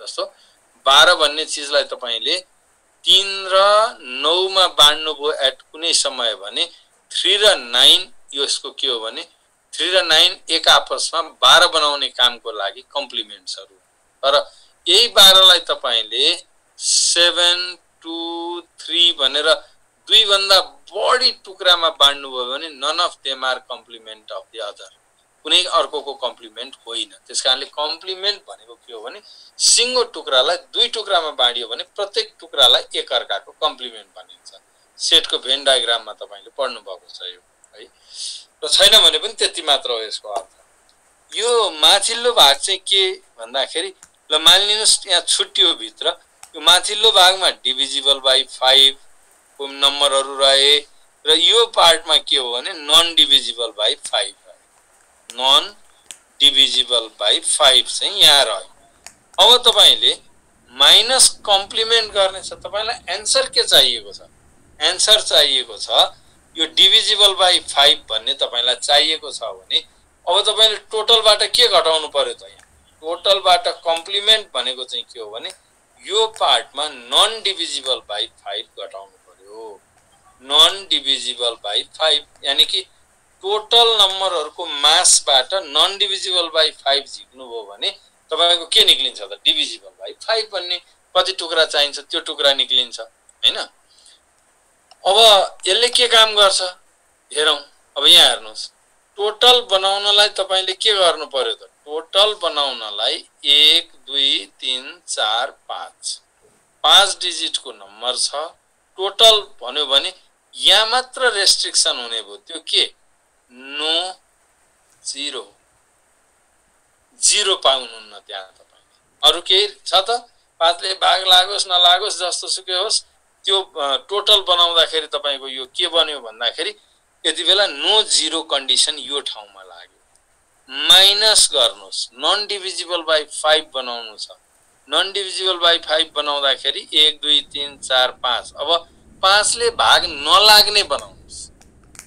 जस्तो 12 भन्ने चीजलाई तपाईले 3 र 9 मा बाँड्नु भो एट कुनै समय भने 3 र 9 यसको के हो भने 3 र 9 एक आपसमा 12 बनाउने कामको लागि कम्प्लिमेन्ट्सहरु तर यही 12 लाई तपाईले 7 2 3 भनेर दुई भन्दा बढी टुक्रामा बाँड्नु भयो भने none of them are complement of the other कुनै अर्कोको कम्प्लिमेन्ट होइन त्यसकारणले कम्प्लिमेन्ट भनेको के हो भने सिंगो टुक्रालाई दुई टुक्रामा बाँडियो भने प्रत्येक टुक्रालाई एक अर्काको कम्प्लिमेन्ट भनिन्छ सेटको भेन डायग्राममा तपाईले पढ्नु भएको छ यो है र छैन भने पनि त्यति मात्र हो यसको अर्थ यो माथिल्लो भाग चाहिँ के भन्दाखेरि ल मानिलिनुस् यहाँ छुट्टियो भित्र यो माथिल्लो भागमा डिभिजिबल बाइ 5 को नम्बरहरु रहे र यो पार्टमा के हो भने non divisible by 5 non divisible by 5 चाहिँ यहाँ रह्यो अब तपाईले माइनस कम्प्लिमेन्ट गर्ने छ तपाईलाई आन्सर के चाहिएको छ आन्सर चाहिएको छ यो डिभिजिबल बाइ 5 भन्ने तपाईलाई चाहिएको छ भने अब तपाईले टोटलबाट के घटाउनु पर्यो त यहाँ टोटलबाट कम्प्लिमेन्ट भनेको चाहिँ के हो भने यो पार्टमा नन डिभिजिबल बाइ 5 घटाउनु पर्यो नन डिभिजिबल बाइ 5 यानी कि टोटल नम्बरहरुको मासबाट नन डिभिजिबल बाइ 5 झिक्नु भयो भने तपाईको के निक्लिन्छ त डिभिजिबल बाइ 5 भन्ने कति टुक्रा चाहिन्छ त्यो टुक्रा निक्लिन्छ हैन अब यसले के काम गर्छ हेरौं अब यहाँ हेर्नुस् टोटल बनाउनलाई तपाईले के गर्नु पर्यो त टोटल बनाउनलाई 1 2 3 4 5 5 डिजिट को नम्बर छ टोटल भन्यो भने यहाँ मात्र रेस्ट्रिक्सन हुने भयो त्यो के नो 0 0 पाउनुहुन्न त्यहाँ तपाईले अरु केही छ त 5 ले भाग लागोस् नलागोस् जस्तो सुकै होस् त्यो टोटल बनाउँदाखेरि तपाईको यो के बन्यो भन्दाखेरि यति बेला नो 0 कन्डिसन यो ठाउँमा लाग्यो माइनस गर्नुस् नन डिभिजिबल बाइ 5 बनाउनु छ नन डिभिजिबल बाइ 5 बनाउँदाखेरि 1 2 3 4 5 अब 5 ले भाग नलाग्ने बनाउनुस्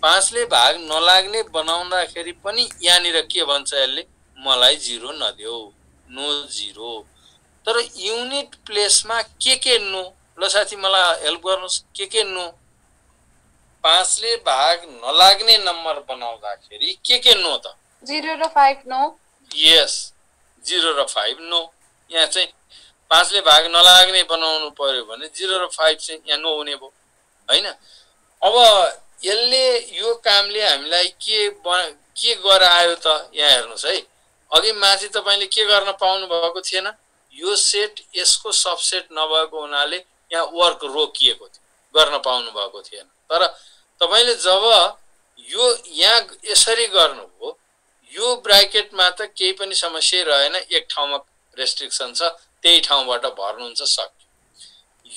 5 ले भाग नलाग्ने बनाउँदाखेरि पनि यहाँनिर के भन्छ यसले मलाई 0 नदेऊ नो 0 तर युनिट प्लेसमा के नो ल साथी मलाई हेल्प गर्नुस् के नो 5 ले भाग नलाग्ने नम्बर बनाउँदाखेरि के नो त 0 र 5 नो यस 0 र 5 नो यहाँ चाहिँ 5 ले भाग नलाग्ने बनाउनु पर्यो भने 0 र 5 चाहिँ यहाँ नो हुने भयो हैन अब यसले यो कामले हामीलाई के गरायो त यहाँ हेर्नुस् है अघि माथि तपाईले के गर्न पाउनु भएको थिएन यो सेट यसको सबसेट नभएको हुनाले यहाँ वर्क रोकिएको थियो गर्न पाउनु भएको थिएन तर तपाईले जब यो यहाँ यसरी गर्नुभयो यो ब्र्याकेटमा त केही पनि समस्या रहेन एक ठाउँमा रेस्ट्रिक्सन छ त्यही ठाउँबाट भर्नुहुन्छ सक्यो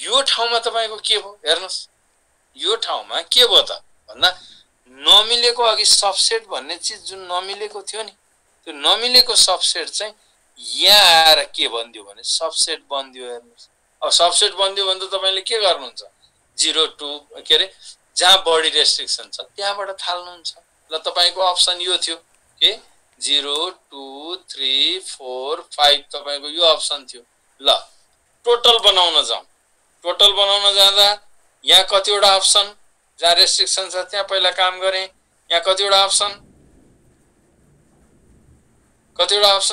यो ठाउँमा तपाईको के भयो हेर्नुस् यो ठाउँमा के भयो त भन्दा नमिलेको अघि सबसेट भन्ने चीज जुन नमिलेको थियो नि त्यो नमिलेको सबसेट चाहिँ यहाँ आएर के बन्दियो भने सबसेट बन्दियो हेर्नुस् अब सबसेट बन्दियो भने त तपाईले के गर्नुहुन्छ 0 2 के रे जहाँ बढी रेस्ट्रिक्सन छ त्यहाँबाट थाल्नुहुन्छ ल तपाईको अप्सन यो थियो के 0 2 3 4 5 तपाईको यो अप्सन थियो ल टोटल बनाउन जाउँ टोटल बनाउन जाँदा यहाँ कतिवटा अप्सन जहाँ रेस्ट्रिक्सन छ त्यहाँ पहिला काम गरे यहाँ कतिवटा अप्सन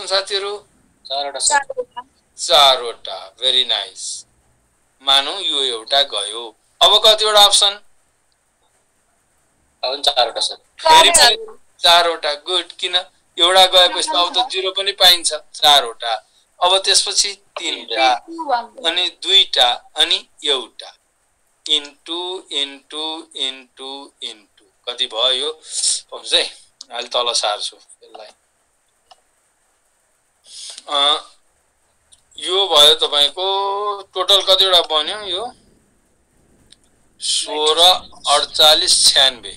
साथीहरु चारवटा भेरी नाइस मानौ यो एउटा गयो अब कतिवटा अप्सन अब चारवटा छ फेरि चारवटा गुड किन एउटा गएपछि अब त 0 पनि पाइन्छ चारवटा अब त्यसपछि 3टा अनि 2टा अनि एउटा इन्टु कति भयो यो पक्कै अहिले तल सार्छु यसलाई यो भयो तपाईको टोटल कतिवटा बन्यो यो 16 48 96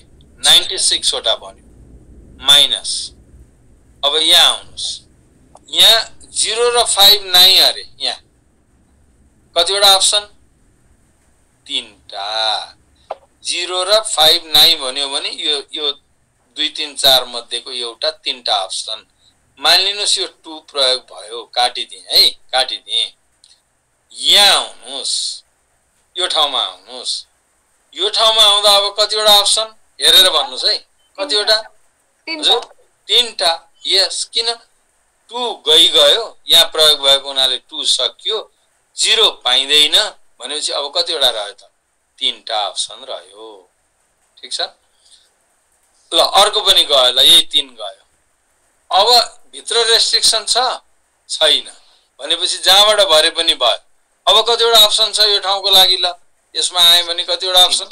96 वटा बन्यो माइनस अब यहाँ आउनुस् यहाँ 0 र 5 9 अरे यहाँ कतिवटा अप्सन 3टा 0 र 5 9 भन्यो भने यो 2 3 4 मध्येको एउटा 3टा अप्सन मानिलिनुस् यो 2 प्रयोग भयो काटिदिए है काटिदिए यहाँ आउनुस् यो ठाउँमा आउनुस् यो ठाउँमा आउँदा अब कतिवटा अप्सन हेरेर भन्नुस् है कतिवटा 3टा यस किन 2 गयो यहाँ प्रयोग भएको हुनाले 2 सकियो 0 पाइदैन भनेपछि अब कतिवटा रह्यो त 3टा अप्सन रह्यो ठीक छ ल अर्को पनि गयो ल यही 3 गयो अब भित्र रेस्ट्रिक्सन छैन भनेपछि जहाँबाट भरे पनि भयो अब कतिवटा अप्सन छ यो ठाउँको लागि ल यसमा आए भने कतिवटा अप्सन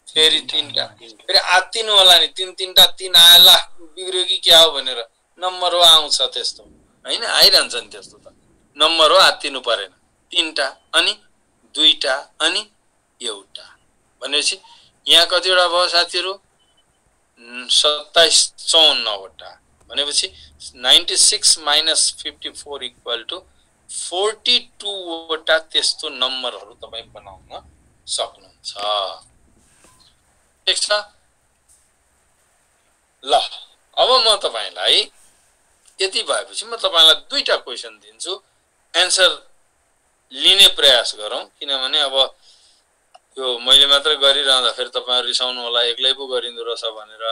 फेरि 3टा फेरि आत्तिनु होला नि 3 आएला बिग्रियो कि क्या हो भनेर नम्बर हो आउँछ त्यस्तो हैन आइरहन्छ नि त्यस्तो त नम्बर हो आत्तिनु परेन 3टा अनि 2टा अनि एउटा भनेपछि यहाँ कतिवटा भयो साथीहरु 27 54 वटा भनेपछि 96 minus 54 equal to 42 वटा त्यस्तो नम्बरहरु तपाई बनाउन सक्नुहुन्छ ठीक छ ल अब म तपाईलाई यति भएपछि म तपाईलाई दुईटा क्वेशन दिन्छु आन्सर लिने प्रयास गरौँ किनभने अब यो मैले मात्र गरिरहँदा फेरि तपाईहरु रिसाउनु होला एक्लै पो गरिन्दो रहेछ भनेर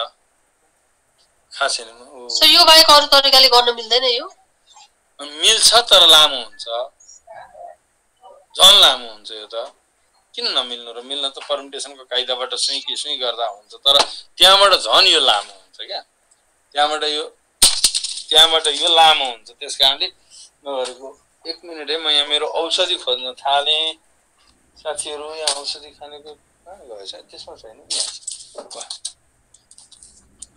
खास छैन सो यो बाहेक अरु तरिकाले गर्न मिल्दैन यो मिल्छ तर लामो हुन्छ झन् लामो हुन्छ यो त किन नमिल्नु र मिल्न त परम्युटेसनको कायदाबाट सुई गर्दा हुन्छ तर त्यहाँबाट झन् यो लामो हुन्छ क्या त्यहाँबाट यो लामो हुन्छ त्यसकारणले नगरेको 1 मिनेट है म यहाँ मेरो औषधि खोज्न थाले साथीहरु यहाँ औषधि खानेको कहाँ गयो सायद त्यसमा छैन यहाँ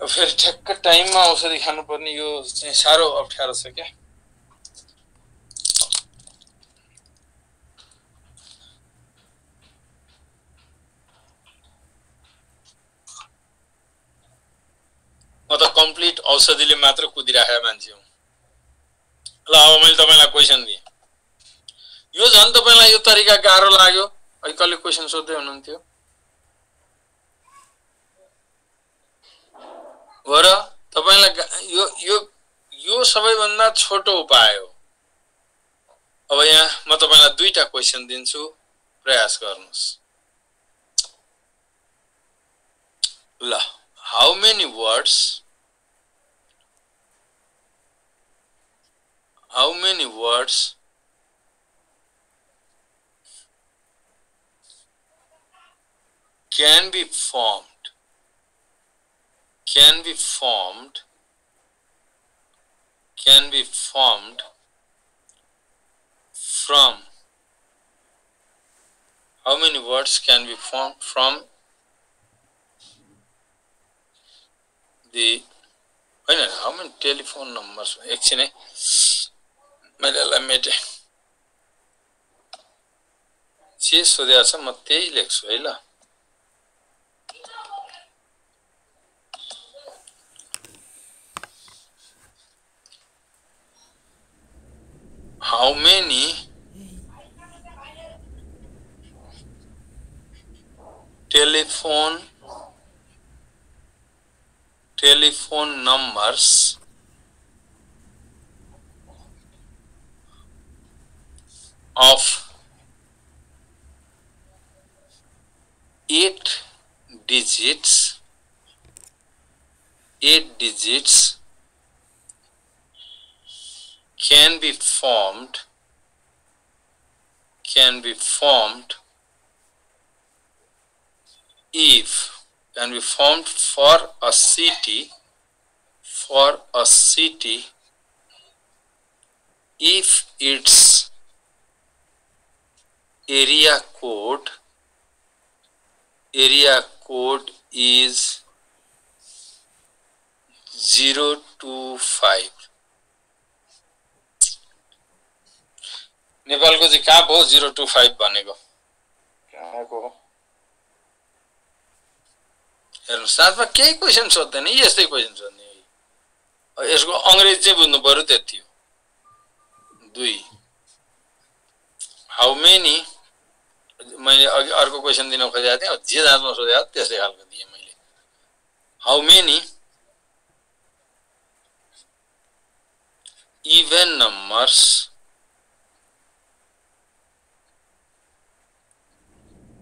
फेरि ठ्याक्क टाइममा औषधि खानुपर्ने यो चाहिँ साह्रो अप्ठ्यारो छ क्या म त कम्प्लिट औषधिले मात्र कुदिराखेको मान्छे हुँ ल अब मैले तपाईलाई क्वेशन दिएँ यो झन् तपाईलाई यो तरिका गाह्रो लाग्यो अहिले कसले क्वेशन सोध्दै हुनुहुन्थ्यो हो र तपाईलाई यो सबैभन्दा छोटो उपाय हो अब यहाँ म तपाईलाई दुईटा क्वेशन दिन्छु प्रयास गर्नुस् ल how many words can be formed from how many words can be formed from the how many telephone numbers एकछिन है मैले यसलाई मेटे 0 जे सोधेको छ म त्यही लेख्छु है ल। How many telephone numbers of 8 digits can be formed for a city if its area code is 025। नेपालको चाहिँ कहाँ भयो 025 भनेको? कहाँको हो? हेर्नु साथमा केही क्वेशन सोध्दैन, यस्तै क्वेशन सोध्ने। यसको अंग्रेजी चाहिँ बुझ्नु पर्यो त्यति हो। 2 हाउ मेनी मैले अघि अर्को क्वेशन दिन खोजेको थिएँ, जे जाँचमा सोधेको त्यस्तै खालको दिएँ मैले। How many even numbers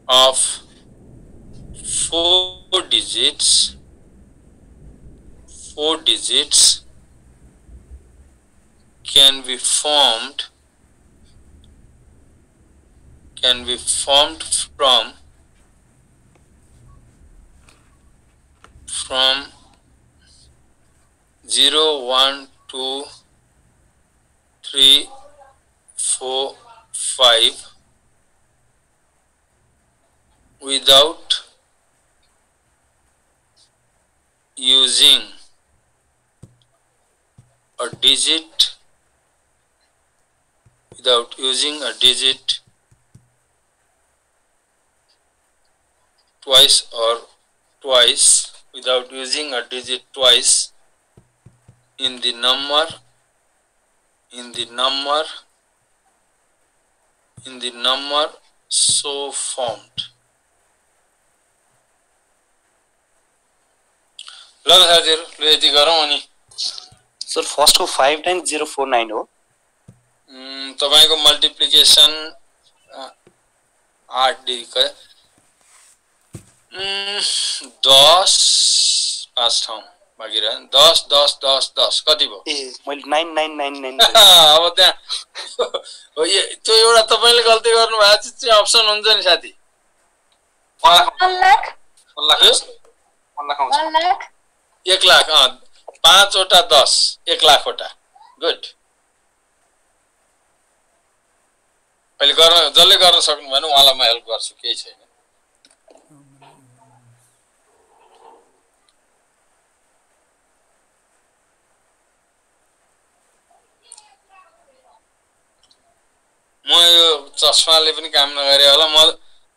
of 4 digits can be formed from 0, 1, 2, 3, 4, 5 without using a digit twice in the number so formed। ल साथीहरु ल यति गरौँ अनि। सर फर्स्ट को 5 टाइम्स 049 हो। तपाईको मल्टिप्लिकेसन 8 डिग्री 10 5 ठाउँ बाँकी रह्यो। 10 10 10 10 कति भयो? ए मैले 9999 अब त्यहाँ हो त्यो एउटा तपाईले गल्ती गर्नु भएको चाहिँ अप्सन हुन्छ नि साथी। 1 लाख 1 लाख 5 वटा 10 1 लाख वटा। गुड। अहिले जसले गर्न सक्नु भएन उहाँलाई म हेल्प गर्छु, केही छैन। म यो चस्माले पनि काम नगरे होला। म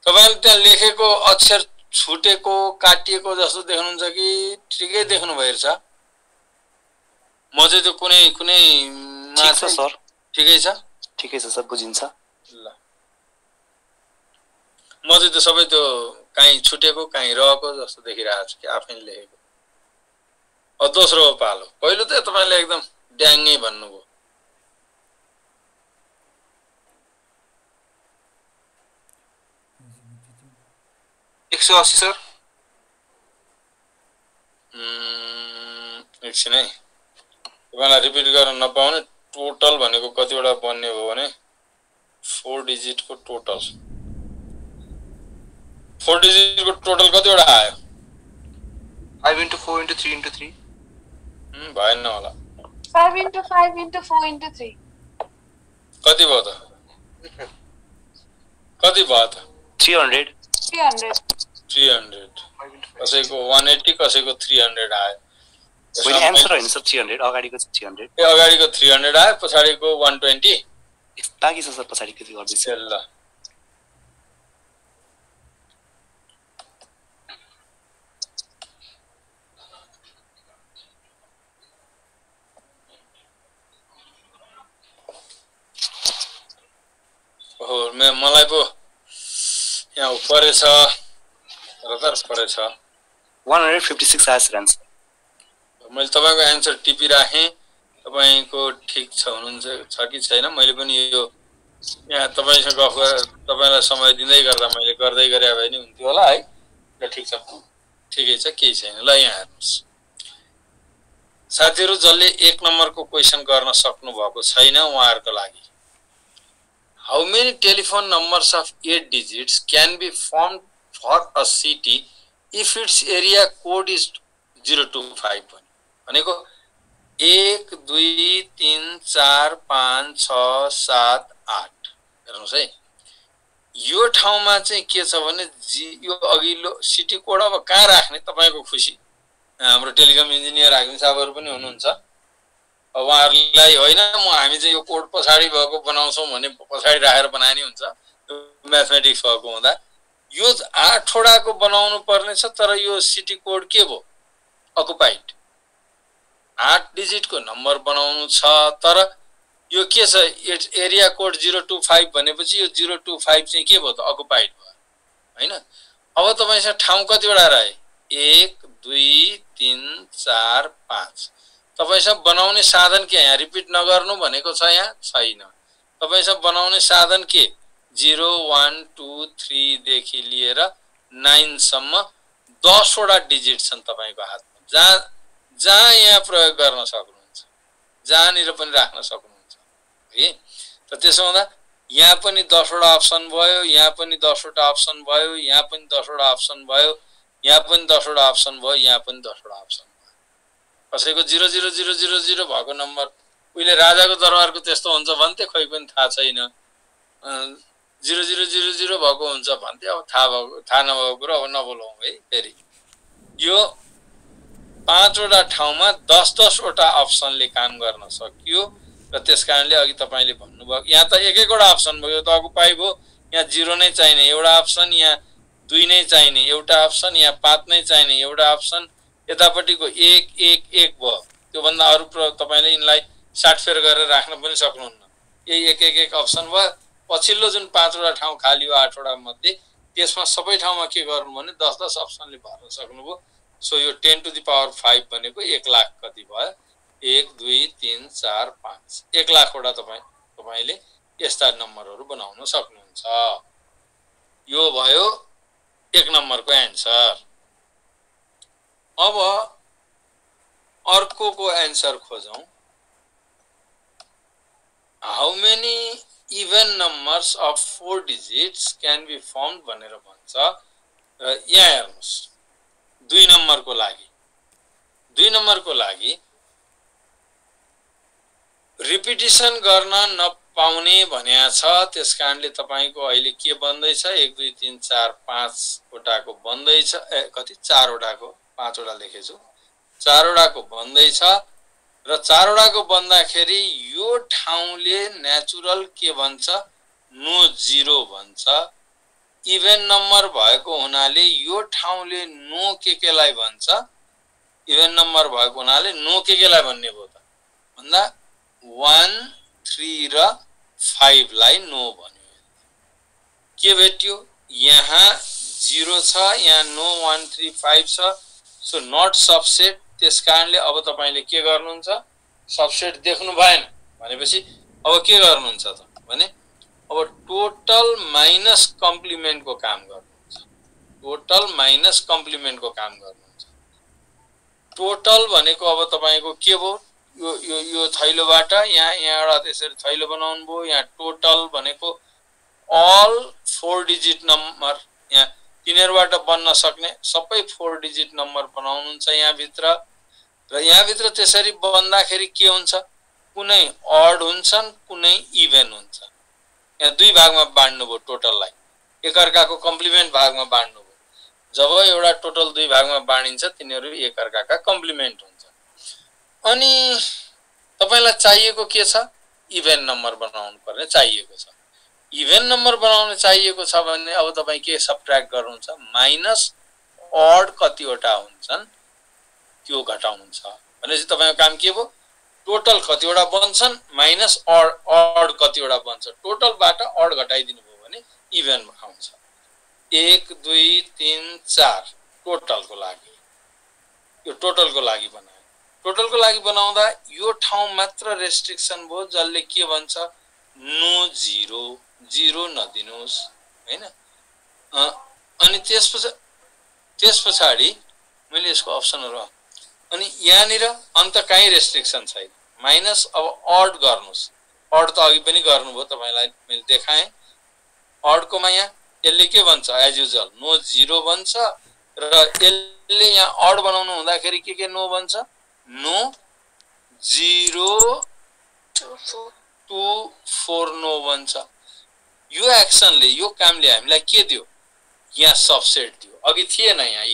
तपाईले त्यहाँ लेखेको अक्षर छुटेको काटिएको जस्तो देख्नुहुन्छ कि ठिकै देख्नु भइरहेछ? म चाहिँ त्यो कुनै ठीक छ सर। ठिकै छ सर बुझिन्छ। ल म चाहिँ त्यो सबै त्यो काहीँ छुटेको काहीँ रहेको जस्तो देखिरहेको छु कि आफैले लेखेको। दोस्रो पालो, पहिलो त तपाईले एकदम ड्याङ्गै भन्नुभयो। 180 सर। एकछिन है, तपाईँलाई रिपिट गर्न नपाउने। टोटल भनेको कतिवटा बन्ने हो भने 4 डिजिटको टोटल कतिवटा आयो? 5 into 4 into 3 into 3 भएन होला। 5 into 5 into 4 into 3 कति भयो त? 300 कसैको 180 कसैको 300 आयो। मैले आन्सर हैन सर 300 अगाडिको 300 ए अगाडिको 300 आयो, पछाडीको 120 बाँकी छ सर पछाडी के गर्दै छ। ल ओहो मलाई पो यहाँ परेछ रदर परेछ 156 आएछ आन्सर मैले तपाईको आन्सर टिपिराखेँ तपाईको ठीक छ हुनुहुन्छ छ कि छैन मैले पनि यो यहाँ तपाईसँग गफ तपाईलाई समय दिँदै गर्दा मैले गर्दै गरे भए नि हुन्थ्यो होला है ल ठीक छ ठिकै छ केही छैन ल यहाँ हेर्नुस् साथीहरु जसले 1 नम्बरको क्वेशन गर्न सक्नु भएको छैन उहाँहरुको लागि How many telephone numbers of 8 digits can be formed for a city if its area code is 025 भनेको 1 2 3 4 5 6 7 8 हेर्नुस् है यो ठाउँमा चाहिँ के छ भने यो अघिल्लो सिटी कोड अब कहाँ राख्ने तपाईको खुसी हाम्रो टेलिकम इन्जिनियर हाकिम साहबहरु पनि हुनुहुन्छ उहाँहरुलाई हैन हामी चाहिँ यो कोड पछाडी भएको बनाउँछौं भने पछाडी राखेर बनाए नि हुन्छ म्याथमेटिक्स भएको हुँदा यो 8 वटाको बनाउनु पर्ने छ तर यो सिटी कोड के भो अकुपाइड 8 डिजिटको नम्बर बनाउनु छ तर यो के छ एरिया कोड 025 भनेपछि यो 025 चाहिँ के भयो त अकुपाइड भयो हैन अब तपाईसँग ठाउँ कति वटा रहे 1 2 3 4 5 तपाईसँग बनाउने साधन के यहाँ रिपिट नगर्नु भनेको छ यहाँ छैन तपाईसँग बनाउने साधन के 0 1 2 3 देखि लिएर 9 सम्म 10 वटा डिजिट छन् तपाईको हातमा जहाँ यहाँ प्रयोग गर्न सक्नुहुन्छ जहाँनिर पनि राख्न सक्नुहुन्छ है त त्यसो हुँदा यहाँ पनि 10 वटा अप्सन भयो यहाँ पनि 10 वटा अप्सन भयो यहाँ पनि 10 वटा अप्सन भयो यहाँ पनि 10 वटा अप्सन भयो यहाँ पनि 10 वटा अप्सन कसैको 00000 भएको नम्बर उहिले राजाको दरबारको त्यस्तो हुन्छ भन्थे खोइ पनि थाहा छैन 0000 भएको हुन्छ भन्थे अब थाहा नभएको कुरा अब नबोलौं है फेरि यो 5 वटा ठाउँमा 10 वटा अप्सनले काम गर्न सक्यो र त्यसकारणले अघि तपाईले भन्नुभयो यहाँ त एक वटा अप्सन भयो त अकुपाइ भयो यहाँ 0 नै चाहिने एउटा अप्सन यहाँ 2 नै चाहिने एउटा अप्सन यहाँ 5 नै चाहिने एउटा अप्सन यतापटिको 1 1 1 भयो त्यो भन्दा अरु तपाईले यिनलाई 60 फेर गरेर राख्न पनि सक्नुहुन्न यही 1 1 1 अप्सन भयो पछिल्लो जुन 5 वटा ठाउँ खाली हो 8 वटा मध्ये त्यसमा सबै ठाउँमा के गर्नु भने 10 10 अप्सनले भर्न सक्नुभयो सो यो 10 टु द पावर 5 भनेको 1 लाख कति भयो 1 2 3 4 5 1 लाख वटा तपाईले यस्ता नम्बरहरु बनाउन सक्नुहुन्छ यो भयो 1 नम्बरको एन्सर अब अर्कोको answer खोजौं How many even numbers of 4 digits can be formed भनेर भन्छ यहाँ हेर्नुस् 2 नम्बरको लागि रिपिटिसन गर्न नपाउने भनेको छ त्यसकारणले तपाईको अहिले के बन्दै छ 1 2 3 4 5 वटाको बन्दै छ कति 4 वटाको 5 वटा लेखेछु 4 वटाको बन्दै छ र 4 वटाको बन्दाखेरि यो ठाउँले नेचुरल के भन्छ नो 0 भन्छ इभेन नम्बर भएको हुनाले यो ठाउँले नो केलाई भन्छ इभेन नम्बर भएको हुनाले नो केलाई भन्ने भयो त भन्दा 1 3 र 5 लाई नो भन्यो के भेट्यो यहाँ 0 छ यहाँ नो 1 3 5 छ सो नट सबसेट त्यसकारणले अब तपाईले के गर्नुहुन्छ सबसेट देख्नु भएन भनेपछि अब के गर्नुहुन्छ त भने अब टोटल माइनस कम्प्लिमेन्टको काम गर्नुहुन्छ टोटल भनेको अब तपाईको के भयो यो थैलोबाट यहाँ एउटा त्यसरी थैलो बनाउनु भयो यहाँ टोटल भनेको अल 4 डिजिट नम्बर यहाँ तिनीहरुबाट बन्न सक्ने सबै 4 डिजिट नम्बर बनाउनुहुन्छ यहाँ भित्र र यहाँ भित्र त्यसरी बन्दाखेरि के हुन्छ कुनै अड हुन्छन् कुनै इभन हुन्छ यहाँ दुई भागमा बाड्नु भयो टोटललाई एकअर्काको कम्प्लिमेन्ट भागमा बाड्नु भयो जब एउटा टोटल दुई भागमा बाडिन्छ तिनीहरु एकअर्काका कम्प्लिमेन्ट हुन्छ अनि तपाईलाई चाहिएको के छ इभन नम्बर बनाउनु पर्ने चाहिएको छ इभन नम्बर बनाउन चाहिएको छ भने अब तपाई के सबट्र्याक्ट गर्नुहुन्छ माइनस अड कतिवटा हुन्छन् त्यो घटाउनुहुन्छ भनेपछि तपाईको काम के भयो टोटल कतिवटा बन्छन् माइनस अड कतिवटा बन्छ टोटलबाट अड घटाइदिनु भयो भने इभन आउँछ 1 2 3 4 टोटलको लागि यो टोटलको लागि बनाए टोटलको लागि बनाउँदा यो ठाउँ मात्र रेस्ट्रिक्सन भयो जसले के भन्छ नो जिरो जिरो नदिनुस् हैन अनि त्यसपछि मैले यसको अप्सनहरु अनि यहाँनिर अन्त काई रेस्ट्रिक्सन छैन माइनस अब अड गर्नुस् अड त अघि पनि गर्नुभयो तपाईलाई मैले देखाएँ अड कोमा यहाँ यसले के भन्छ एज युजुअल नो जिरो भन्छ र यसले यहाँ अड बनाउनु हुँदाखेरि के नो भन्छ नो 0 2 4 नो भन्छ यो एक्सनले यो कामले हामीलाई के दियो यहाँ सबसेट दियो अघि थिएन यहाँ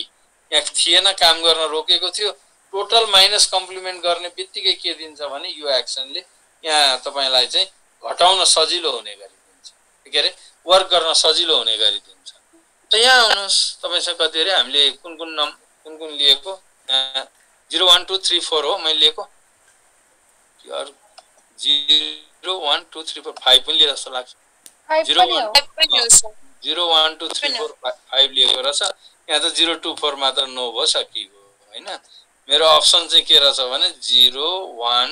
थिएन काम गर्न रोकेको थियो टोटल माइनस कम्प्लिमेन्ट गर्ने बित्तिकै के दिन्छ भने यो एक्सनले यहाँ तपाईलाई चाहिँ घटाउन सजिलो हुने गरिदिन्छ के अरे वर्क गर्न सजिलो हुने गरिदिन्छ त यहाँ आउनुस् तपाईसँग कति अरे हामीले कुन लिएको 0 1 2 3 4 हो मैले लिएको यार 0 1 2 3 4 5 पनि लिए जस्तो लाग्छ 0 1 2 3 4 5 लिएको रहेछ यहाँ त 0 2 4 मात्र नो भयो सकियो हैन मेरो अप्सन चाहिँ के रहेछ भने 0 1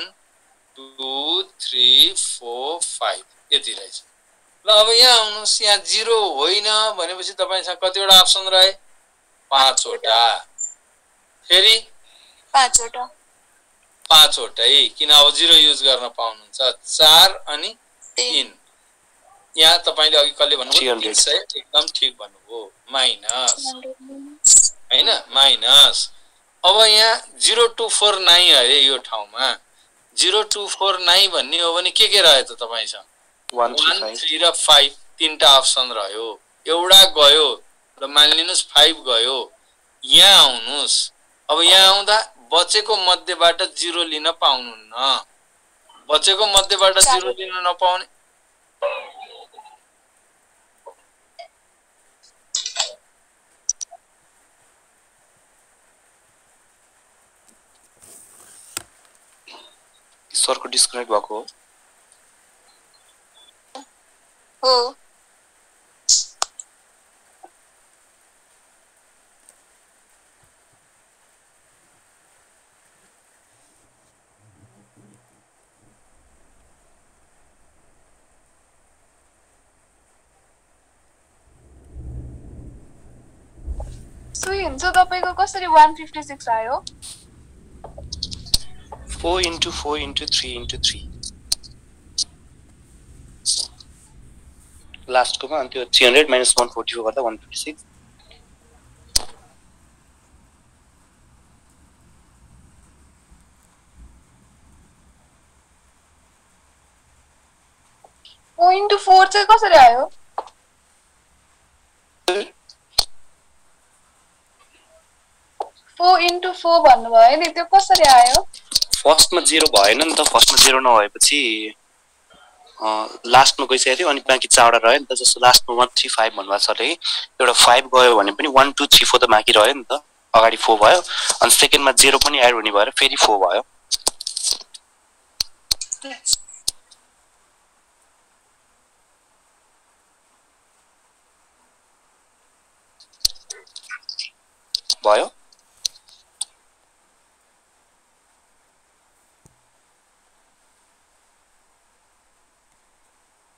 2 3 4 5 यति रहेछ ल अब यहाँ आउनुस् यहाँ 0 होइन भनेपछि तपाईसँग कतिवटा अप्सन रहे 5 वटा फेरि 5 वटा 5 वटै किन अब 0 युज गर्न पाउनुहुन्छ 4 अनि 3 यहाँ तपाईले अघि कहिले भन्नुभयो 300 एकदम ठीक भन्नुभयो माइनस हैन माइनस अब यहाँ 0249 अरे यो ठाउँमा 0249 भन्ने हो भने के रह्यो त तपाईसँग 1 3 र 5 तीनटा अप्सन रह्यो एउटा गयो र मानिलिनुस् 5 गयो यहाँ आउनुस् अब यहाँ आउँदा बचेको मध्येबाट 0 लिन पाउनुहुन्न बचेको मध्येबाट 0 लिन नपाउने सरको डिस्कनेक्ट भएको हो सुइन्छ तपाईको कसरी 156 आयो 4 into 4 into 3 into 3 लास्ट कोमा अनि त्यो 300 minus 144 गर्दा 156 4 into 4 चाहिँ कसरी आयो 4 into 4 भन्नुभयो नि त्यो कसरी आयो फर्स्टमा 0 भएन नि त फर्स्टमा 0 नभएपछि लास्टमा गइसक्यो थियो अनि बाँकी 4 वटा रह्यो नि त जस्तो लास्टमा 135 भन्नुभएको छ रे एउटा 5 गयो भने पनि 1 2 3 4 त बाँकी रह्यो नि त अगाडि 4 भयो अनि सेकेन्डमा 0 पनि एड हुने भएर फेरि 4 भयो भयो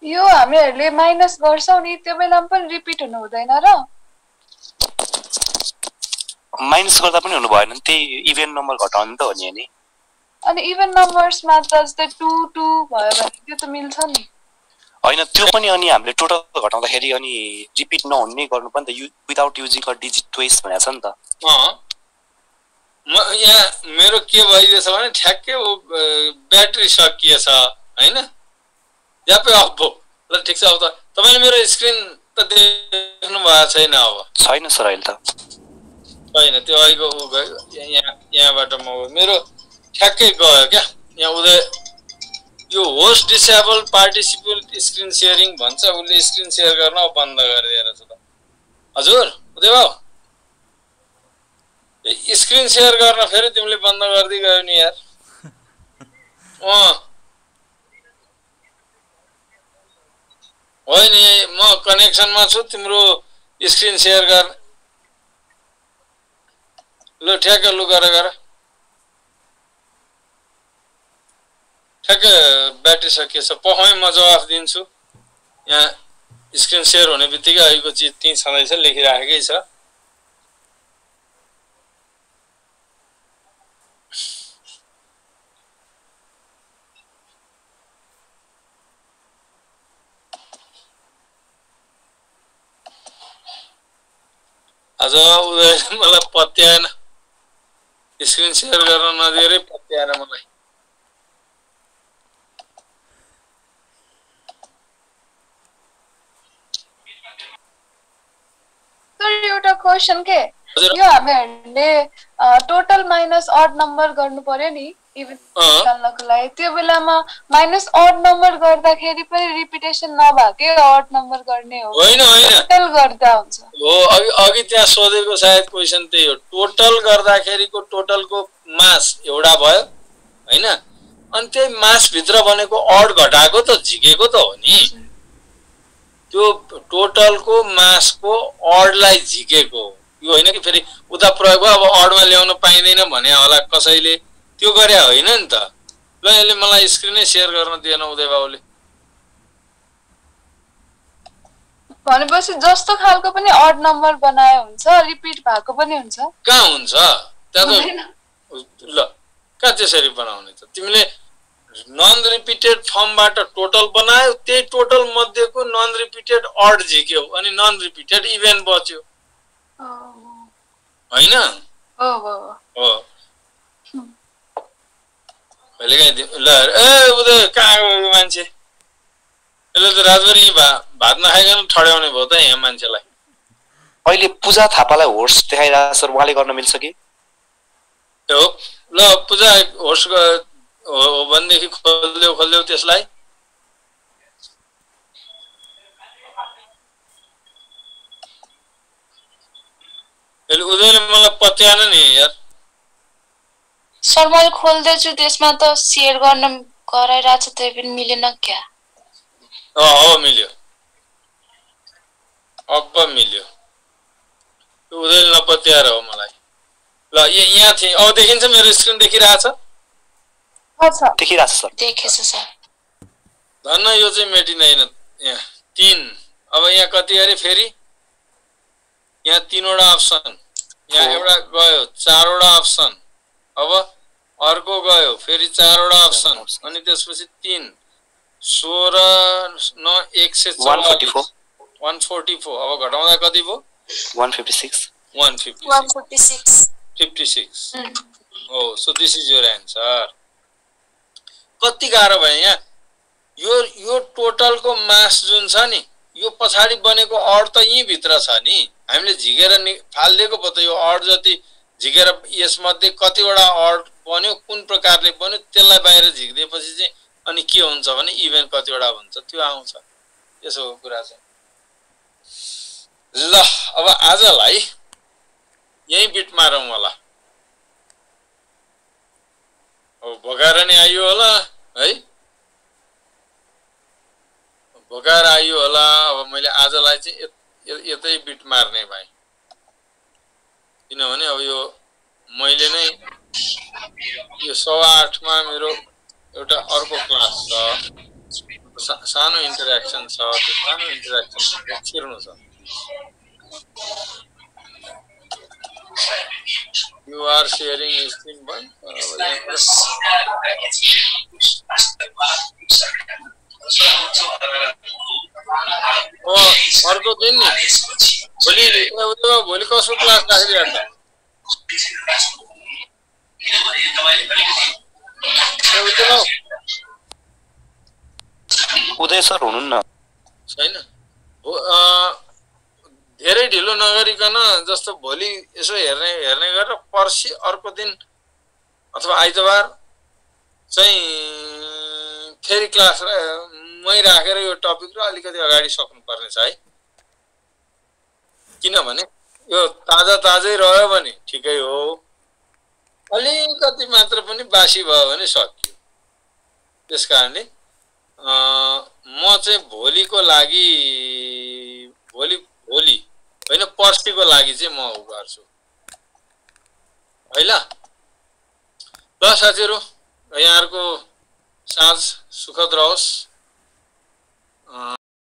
यो हामीहरुले माइनस गर्छौ नि त्यो बेलामा पनि रिपिट हुनु हुँदैन र माइनस गर्दा पनि हुनु भएन नि त्यही इभेन नम्बर घटाउनु त हो नि अनि अनि इभन नम्बर्समा त जस्तै 2 2 भयो भने त्यो त मिल्छ नि हैन त्यो पनि अनि हामीले टोटल घटाउँदाखेरि अनि रिपिट नहुने गर्नु पनि त without using a digit twist भनेको छ नि त म यहाँ मेरो के भइरहेछ भने ठ्याक्कै ब्याट्री सकिएछ हैन यापै अफ भयो ल ठीक छ अब त तपाईले मेरो स्क्रिन त देख्नु भएको छैन अब छैन सर अहिले त छैन त्यो अहिलेको यहाँबाट म मेरो ठ्याक्कै गयो क्या यहाँ उदय यो host disable participate screen sharing भन्छ उले स्क्रिन शेयर गर्न बन्द गरिदिएर छ त हजुर उदय बाबु स्क्रिन शेयर गर्न फेरि तिमीले बन्द गर्दै गयो नि यार होइन म कनेक्सनमा छु तिम्रो स्क्रिन शेयर गर्न ल ठ्याक्क लु गर ठ्याक्क ब्याट्री सकिएछ पखाइ म जवाफ दिन्छु यहाँ स्क्रिन शेयर हुने बित्तिकै अहिलेको चिज त्यही छँदैछ लेखिराखेकै छ आज उदयले मलाई पत्याएन स्क्रिन शेयर गर्न नदिएरै पत्याएन मलाई सर एउटा क्वेशन के यो हामीहरुले टोटल माइनस अड नम्बर गर्नु पर्यो नि इभन निकाल्नको लागि त्यो बेलामा माइनस अड नम्बर गर्दाखेरि पनि रिपिटेसन नभएकै अड नम्बर गर्ने हो होइन टोटल गर्दा हुन्छ हो अघि त्यहाँ सोधेको सायद क्वेशन त्यही हो टोटल गर्दाखेरिको टोटलको मास एउटा भयो हैन अनि त्यही मास भित्र बनेको अड घटाएको त झिकेको त हो नि त्यो टोटलको मासको अडलाई झिकेको यो होइन कि फेरि उता प्रयोग अब अडमा ल्याउन पाइँदैन भने होला कसैले त्यो गरे होइन नि त ल यसले मलाई स्क्रिनै शेयर गर्न दिएन उदय बाबुले भनेपछि जस्तो खालको पनि अड नम्बर बनाए हुन्छ रिपिट भएको पनि हुन्छ कहाँ हुन्छ त्यहाँ त ल कहाँ त्यसरी बनाउने त तिमीले नन रिपिटेड फर्मबाट टोटल बनायो त्यही टोटल मध्येको नन रिपिटेड अड झिक्यो अनि नन रिपिटेड इभेन बच्यो हैन हो कहिलेकाहीँ ल ए उदय कहाँ गयो मान्छे यसले त राजभरि भात नखाइकन ठड्याउने भयो त यहाँ मान्छेलाई अहिले पूजा थापालाई होर्स देखाइरहेको सर उहाँले गर्न मिल्छ कि हो ल पूजा होर्स हो भनेदेखि खोल्देऊ त्यसलाई उदयले मलाई पत्याएन नि यार सर मैले खोल्दैछु त्यसमा त शेयर गर्न गराइरहेछ त्यही पनि मिलेन क्या हो मिल्यो अब मिल्यो उदयले नपत्याएर हो मलाई ल यहाँ थिएँ अब देखिन्छ मेरो स्क्रिन देखिरहेछ देखिरहेछ सर देखेछ सर धन्न यो चाहिँ मेटिँदैन यहाँ 3 अब यहाँ कति अरे फेरि यहाँ 3 वटा अप्सन यहाँ एउटा गयो 4 वटा अप्सन अब अर्को गयो फेरि 4 वटा अप्सन अनि त्यसपछि 3 16 9 144 144 अब घटाउँदा कति भयो 156 56 हो so this is your answer कति गाह्रो भयो यहाँ यो टोटलको मास जुन छ नि यो पछाडी बनेको अड त यही भित्र छ नि हामीले झिकेर फाल्दिएको पो त यो अड जति झिकेर यसमध्ये कतिवटा अड बन्यो कुन प्रकारले बन्यो त्यसलाई बाहिर झिक्दिएपछि चाहिँ अनि के हुन्छ भने इभेन कतिवटा हुन्छ त्यो आउँछ यसो कुरा चाहिँ ल अब आजलाई यही बिट मारौँ होला अब भगाएर नै आइयो होला है भगाएर आइयो होला अब मैले आजलाई चाहिँ यतै बिट मार्ने भए किनभने अब यो मैले नै यो 8:15 मा मेरो एउटा अर्को क्लास छ सानो इन्टरेक्सन छ त्यो सानो इन्टरेक्सन छिर्नु छ You are sharing a screen one. अर्को दिन नि भोलि कसको क्लास राखिदिएर उदय सर हुनुहुन्न छैन धेरै ढिलो नगरिकन जस्तो भोलि यसो हेर्ने गरेर पर्सि अर्को दिन अथवा आइतबार चाहिँ फेरि क्लास मै राखेर यो टपिक र अलिकति अगाडि सक्नु पर्ने छ है किनभने यो ताजै रह्यो भने ठिकै हो अलिकति मात्र पनि बासी भयो भने सकियो त्यस कारणले म चाहिँ भोलिको लागि भोलि होइन पर्सिको लागि चाहिँ म उ गर्छु है ल। ल साथीहरु, यहाँहरुको साँझ सुखद रहोस्।